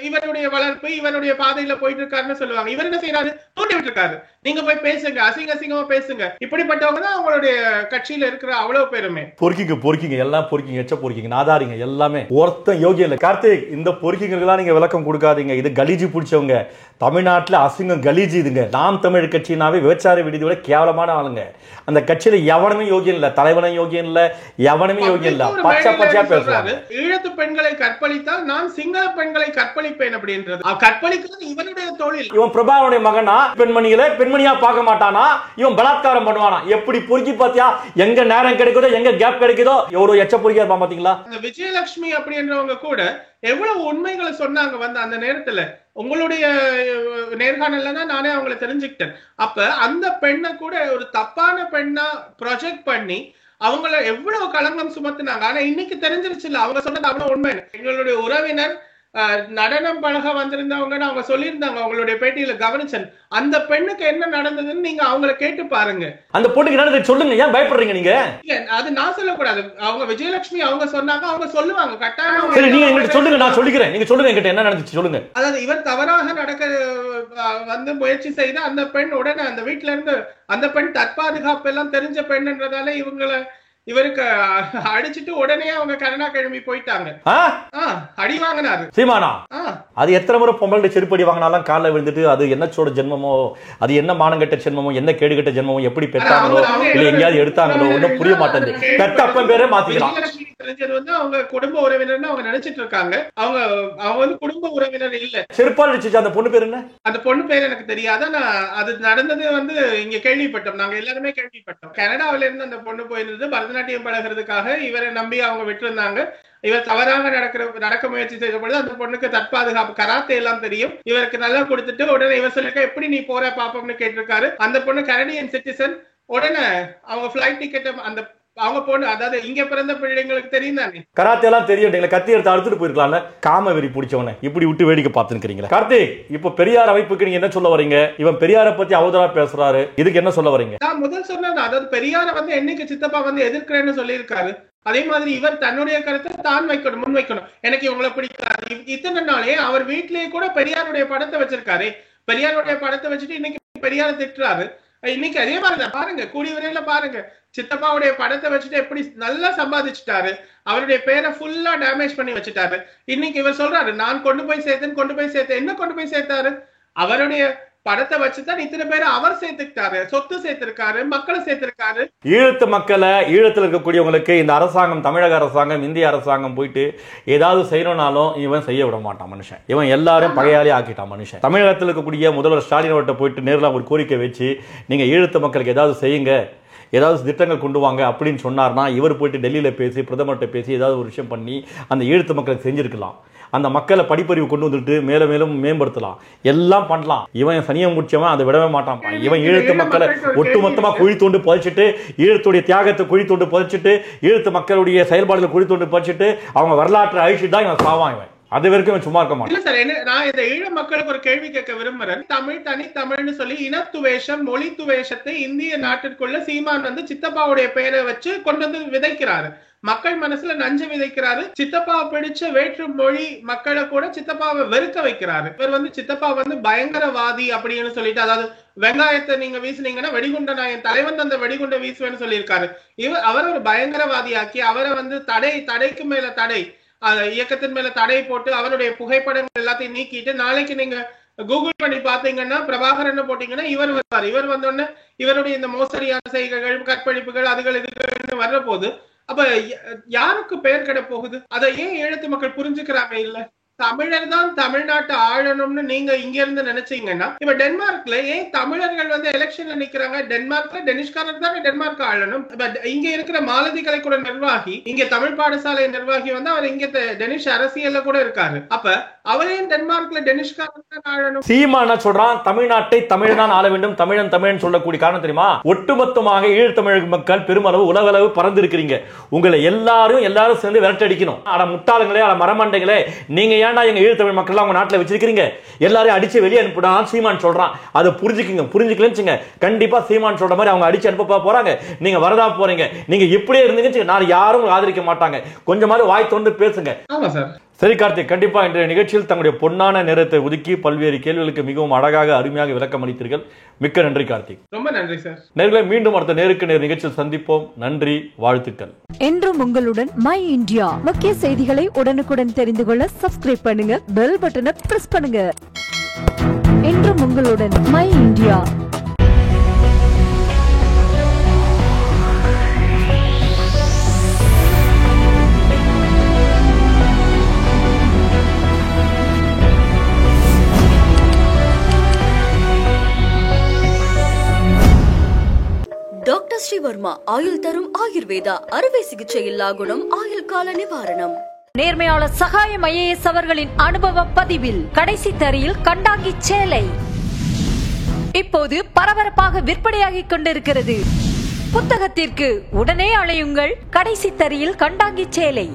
இவருடைய வளர்ப்பு இவருடைய பாதையில போயிட்டு இருக்காருன்னு சொல்லுவாங்க. இவர் என்ன செய்யறாரு? தூண்டி விட்டு இருக்காரு. நீங்க போய் பேசுங்க, அசிங்கமா பேசுங்க. இப்படிப்பட்டவங்க தான் அவங்களுடைய கட்சியில இருக்கிற அவ்வளவு பேருமே. பொறுக்கிங்க எல்லாம் பொறுக்கிங்க, எச்ச பொறுக்கிங்க, நாதாரிங்க எல்லாமே ஒருத்தன் யோகியம் இல்லை. கார்த்திக், இந்த பொறுக்கிங்களுக்கெல்லாம் நீங்க விளக்கம் கொடுக்காதீங்க. இது கலீஜி பிடிச்சவங்க. தமிழ்நாட்டில் அசிங்கம் கலீஜி இதுங்க. நாம் தமிழ் கட்சினாவே விபச்சார விடுதியோட கேவலமான ஆளுங்க. அந்த கட்சியில எவனுமே யோகியம் இல்ல, தலைவனும் யோகியம் இல்ல, எவனுமே யோகியம் இல்ல. பச்சையா பேசுறாங்க. ஈழத்து பெண்களை கற்பழித்தால் நான் சிங்கள பெண்களை கற்பழிப்பேன் அப்படின்றது. கற்பழிக்கிறது இவனுடைய தொழில். இவன் பிரபாகரனுடைய மகனா? பெண்மணியா பார்க்க மாட்டானா? இவன் பலாத்காரம் பண்ணுவானா? எப்படி பொறுக்கி பாத்தியா? எங்க நேரம் கிடைக்குதோ, எங்க கேப் கிடைக்குதோ, எவ்வளவு எச்ச பொறுக்கியா இருப்பான் பாத்தீங்களா? அந்த விஜயலட்சுமி அப்படின்றவங்க கூட எவ்வளவு உண்மைகளை சொன்னாங்க வந்து அந்த நேரத்துல. உங்களுடைய நேர்காணல்ல தான் நானே அவங்களை தெரிஞ்சுக்கிட்டேன். அப்ப அந்த பெண்ணை கூட ஒரு தப்பான பெண்ணா ப்ரொஜெக்ட் பண்ணி அவங்கள எவ்வளவு களங்கம் சுமத்துனாங்க. ஆனா இன்னைக்கு தெரிஞ்சிருச்சு இல்ல, அவங்க சொன்னது அவ்வளவு உண்மை. எங்களுடைய உறவினர் நடனம் பழக வந்திருந்தவங்க அவங்க சொல்லியிருந்தாங்க, அவங்களுடைய பேட்டியில கவனிச்சேன். அந்த பெண்ணுக்கு என்ன நடந்ததுன்னு நீங்க அவங்கள கேட்டு பாருங்க. அந்த பொண்ணுக்கு நடந்தது சொல்லுங்க, ஏன் பயப்படுறீங்க நீங்க? அது நான் சொல்லக்கூடாது, அவங்க விஜயலட்சுமி அவங்க சொன்னாங்க, அவங்க சொல்லுவாங்க கட்டாயம். சரி, நீங்க என்கிட்ட சொல்லுங்க, நான் சொல்லிக்கிறேன். நீங்க சொல்லுங்க, என்கிட்ட என்ன நடந்துச்சு சொல்லுங்க. அதாவது இவர் தவறாக நடக்க வந்து முயற்சி செய்த அந்த பெண் உடனே அந்த வீட்டுல இருந்து, அந்த பெண் தற்பாதுகாப்பு எல்லாம் தெரிஞ்ச பெண்ன்றதால இவருக்கு அடிச்சுட்டு உடனே அவங்க கருணா கிளம்பி போயிட்டாங்க. அடி வாங்கினாரு சீமானா. அது எத்தனை முறை பொம்பளை செருப்படி வாங்கினாலும் காலைல விழுந்துட்டு அது என்ன சோட ஜென்மமோ, அது என்ன மானங்கட்ட ஜென்மமோ, என்ன கேடுகட்ட ஜென்மமோ, எப்படி பெற்றாங்களோ இல்ல எங்கேயாவது எடுத்தாங்களோ ஒன்னும் புரிய மாட்டேங்குது. பெத்த அப்பன் பேரே மாத்திக்கலாம். தெரிஞ்சது வந்து அவங்க குடும்ப உறவினர்னு அவங்க நினைச்சிட்டு இருக்காங்க. அவங்க வந்து குடும்ப உறவினர் இல்ல. செருப்பால் அடிச்சு அந்த பொண்ணு பேர் என்ன? அந்த பொண்ணு பேர் எனக்கு தெரியாது. அது நடந்தது வந்து இங்க கேள்விப்பட்டோம், நாங்க எல்லாருமே கேள்விப்பட்டோம். கனடாவில இருந்து அந்த பொண்ணு போயிருந்தது பரதநாட்டியம் பழகிறதுக்காக. இவரை நம்பி அவங்க விட்டுருந்தாங்க. இவர் தவறாக நடக்க முயற்சி செய்த பொழுது அந்த பொண்ணுக்கு தற்பாதுகாப்பு கராத்தே எல்லாம் தெரியும். இவருக்கு நல்லா கொடுத்துட்டு உடனே இவர் சொல்லிருக்க எப்படி நீ போற பாப்போம்னு கேட்டிருக்காரு. அந்த பொண்ணு கனடியன் சிட்டிசன். உடனே அவங்க பிளைட் டிக்கெட் அந்த அவங்க பொண்ணு, அதாவது இங்க பிறந்த பிள்ளைங்களுக்கு தெரியும் தானே, கராத்தே எல்லாம் தெரியும். கத்தி எடுத்து அறுத்துட்டு போயிருக்கலாம்ல. காம வெறி பிடிச்சவன இப்படி விட்டு வேடிக்கை பார்த்துக்கிறீங்களா? கார்த்திக், இப்ப பெரியார் அமைப்புக்கு நீங்க என்ன சொல்ல வரீங்க? இவன் பெரியாரை பத்தி அவதூறா பேசுறாரு, இதுக்கு என்ன சொல்ல வரீங்க? நான் முதல் சொன்னேன், அதாவது பெரியாரை வந்து என்னைக்கு சித்தப்பா வந்து எதிர்க்கிறேன்னு சொல்லியிருக்காரு, அதே மாதிரி இவர் தன்னுடைய கருத்தை தான் முன் வைக்கணும். எனக்கு இவங்களை பிடிக்காது. இத்தனை நாளே அவர் வீட்டிலேயே கூட பெரியாருடைய படத்தை வச்சிருக்காரு. பெரியாருடைய படத்தை வச்சுட்டு இன்னைக்கு பெரியாரை திட்டுறாரு. இன்னைக்கு அதே மாதிரிதான் பாருங்க, கூடிய விரையில பாருங்க, சித்தப்பாவுடைய படத்தை வச்சுட்டு எப்படி நல்லா சம்பாதிச்சுட்டாரு. அவருடைய பேரை ஃபுல்லா டேமேஜ் பண்ணி வச்சுட்டாரு. இன்னைக்கு இவர் சொல்றாரு நான் கொண்டு போய் சேர்த்தேன். என்ன கொண்டு போய் சேர்த்தாரு? அவருடைய படத்தை வச்சுதான் இத்தனை பேரை அவர் சேர்த்துக்கிட்டாரு, சொத்து சேர்த்திருக்காரு, மக்களை சேர்த்திருக்காரு. ஈழத்து மக்களை, ஈழத்தில் இருக்கக்கூடியவங்களுக்கு இந்த அரசாங்கம், தமிழக அரசாங்கம், இந்திய அரசாங்கம் போயிட்டு ஏதாவது செய்யணும்னாலும் இவன் செய்ய விட மாட்டான் மனுஷன். இவன் எல்லாரும் பகையாளி ஆக்கிட்டான் மனுஷன். தமிழகத்தில் இருக்கக்கூடிய முதல்வர் ஸ்டாலின் அவர்கிட்ட போயிட்டு நேரில் ஒரு கோரிக்கை வச்சு நீங்க ஈழத்து மக்களுக்கு ஏதாவது செய்யுங்க, ஏதாவது திட்டங்கள் கொண்டு வாங்க அப்படின்னு சொன்னார்னா இவர் போயிட்டு டெல்லியில் பேசி பிரதமர்கிட்ட பேசி ஏதாவது ஒரு விஷயம் பண்ணி அந்த ஈழத்து மக்களுக்கு செஞ்சிருக்கலாம். அந்த மக்களை படிப்பறிவு கொண்டு வந்துட்டு மேலும் மேம்படுத்தலாம், எல்லாம் பண்ணலாம். இவன் சனியை முடிச்சவன் அதை விடவே மாட்டான். இவன் ஈழத்து மக்களை ஒட்டுமொத்தமா குழி தோண்டு புதைச்சிட்டு, ஈழத்துடைய தியாகத்தை குழி தோண்டு புதைச்சிட்டு, ஈழத்து மக்களுடைய செயல்பாடுகளை குழி தோண்டு புதைச்சிட்டு அவங்க வரலாற்றை அழிச்சுட்டு தான் இவன் சாவான். இவன் அது வரைக்கும் சும்மா இருக்க மாட்டான். இல்ல சார், நான் இந்த ஈழ மக்களுக்கு ஒரு கேள்வி கேட்க விரும்புறேன். தமிழ் தனித்தமிழ்னு சொல்லி இனத்துவேஷம், மொழி துவேஷத்தை இந்திய நாட்டிற்குள்ள சீமான் வந்து சித்தப்பாவுடைய பெயரை வச்சு கொண்டு வந்து விதைக்கிறாரு. மக்கள் மனசுல நஞ்சு விதைக்கிறாரு. சித்தப்பாவை பிடிச்ச வேற்று மொழி மக்களை கூட சித்தப்பாவை வெறுக்க வைக்கிறாரு. இவர் வந்து சித்தப்பா வந்து பயங்கரவாதி அப்படின்னு சொல்லிட்டு, அதாவது வெங்காயத்தை நீங்க வீசுனீங்கன்னா வெடிகுண்ட நான் என் தலைவன் அந்த வெடிகுண்டை வீசுவேன்னு சொல்லியிருக்காரு. அவரை ஒரு பயங்கரவாதி ஆக்கி அவரை வந்து தடைக்கு மேல தடை, இயக்கத்தின் மேல தடை போட்டு அவருடைய புகைப்படங்கள் எல்லாத்தையும் நீக்கிட்டு, நாளைக்கு நீங்க கூகுள் பண்ணி பாத்தீங்கன்னா பிரபாகரன் போட்டீங்கன்னா இவர் வருவார். இவர் வந்தோடனே இவருடைய இந்த மோசடியான செய்கைகள், கற்பழிப்புகள், அதுகள் இதுகள் வர்ற போது அப்ப யாருக்கு பெயர் கிட போகுது? அதை ஏன் ஈழத்து மக்கள் புரிஞ்சுக்கிறாங்க? இல்ல, தமிழர் தான் தமிழ்நாட்டை ஆளணும்னு நீங்க இங்க இருந்து நினைச்சீங்கன்னா, இப்ப டென்மார்க்ல ஏன் தமிழர்கள் வந்து எலெக்ஷன்ல நிக்கிறாங்க? டென்மார்க்ல டெனிஷ்காரர் தான் டென்மார்க் ஆளணும். இங்க இருக்கிற மாலதி கலைக்கூட நிர்வாகி, இங்க தமிழ் பாடசாலை நிர்வாகி வந்து அவர் இங்க டெனிஷ் அரசியல்ல கூட இருக்காரு. அப்ப அவரையும் டென்மார்க்ல டெனிஷ்காரர் தான் ஆளணும். சீமானா சொல்றான் தமிழ்நாட்டை தமிழ் தான் ஆள வேண்டும், தமிழன் சொல்லக்கூடிய காரணம் தெரியுமா? ஒட்டுமொத்தமாக ஈழத்தமிழ் மக்கள் பெருமளவு உலகளவு பறந்து இருக்கிறீங்க. உங்களை எல்லாரும் சேர்ந்து விரட்டடிக்கணும். ஆனா முட்டாளங்களே, மரமண்டைகளே, நீங்க ஏன்டா எங்க ஈழத்தமிழ் மக்கள் அவங்க நாட்டில் வச்சிருக்கீங்க? எல்லாரையும் அடிச்சு வெளியே அனுப்பிடான்னு சீமான் சொல்றான். அதை புரிஞ்சுக்கலன்னு கண்டிப்பா சீமான் சொல்ற மாதிரி அவங்க அடிச்சு அனுப்ப போறாங்க. நீங்க வரதா போறீங்க. நீங்க இப்படியே இருந்தீங்க, நாளை யாரும் ஆதரிக்க மாட்டாங்க. கொஞ்சமாவது வாய் தொண்டு பேசுங்க. சரி கார்த்திக், கண்டிப்பா இன்றைய நிகழ்ச்சியில் தங்களுடைய பொன்னான நேரத்தை ஒதுக்கி பல்வேறு கேள்விகளுக்கு மிகவும் அழகாக அருமையாக விளக்கம் அளித்தீர்கள். மிக்க நன்றி கார்த்திக். ரொம்ப நன்றி சார். நேர்களை மீண்டும் அடுத்த நேருக்கு நேர் நிகழ்ச்சியில் சந்திப்போம். நன்றி, வாழ்த்துக்கள். என்றும் உங்களுடன் மை இந்தியா. முக்கிய செய்திகளை உடனுக்குடன் தெரிந்து கொள்ள சப்ஸ்கிரைப் பண்ணுங்க, பெல் பட்டனை பிரஸ் பண்ணுங்க. என்றும் உங்களுடன் மை இந்தியா. டாக்டர் ஸ்ரீவர்மா ஆயுள் தரும் ஆயுர்வேதா அறுவை சிகிச்சை இல்லா குணம் ஆயுள் கால நிவாரணம். நேர்மையாளர் சகாயம் IAS அவர்களின் அனுபவ பதிவில் கடைசி தரியில் கண்டாங்கி சேலை இப்போது பரபரப்பாக விற்பனையாகிக் கொண்டிருக்கிறது. புத்தகத்திற்கு உடனே அழையுங்கள். கடைசி தரியில் கண்டாங்கி சேலை.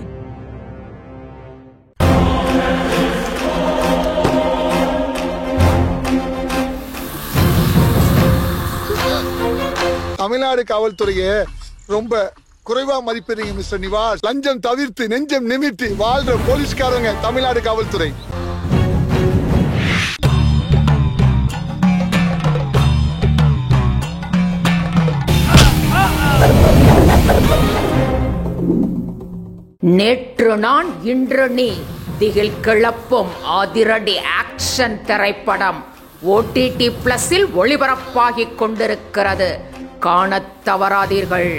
தமிழ்நாடு காவல்துறையை ரொம்ப குறைவா மதிப்பீங்க மிஸ்டர் நிவாஸ். லஞ்சம் தவிர்த்து நெஞ்சம் நிமிர்த்தி வாழ்ற போலீஸ்காரங்க தமிழ்நாடு காவல்துறை. நேற்று நான் இன்று நீ திகில் கிளப்பும் அதிரடி ஆக்ஷன் திரைப்படம் OTT+ ஒளிபரப்பாகிக் கொண்டிருக்கிறது. காணத் தவறாதீர்கள்.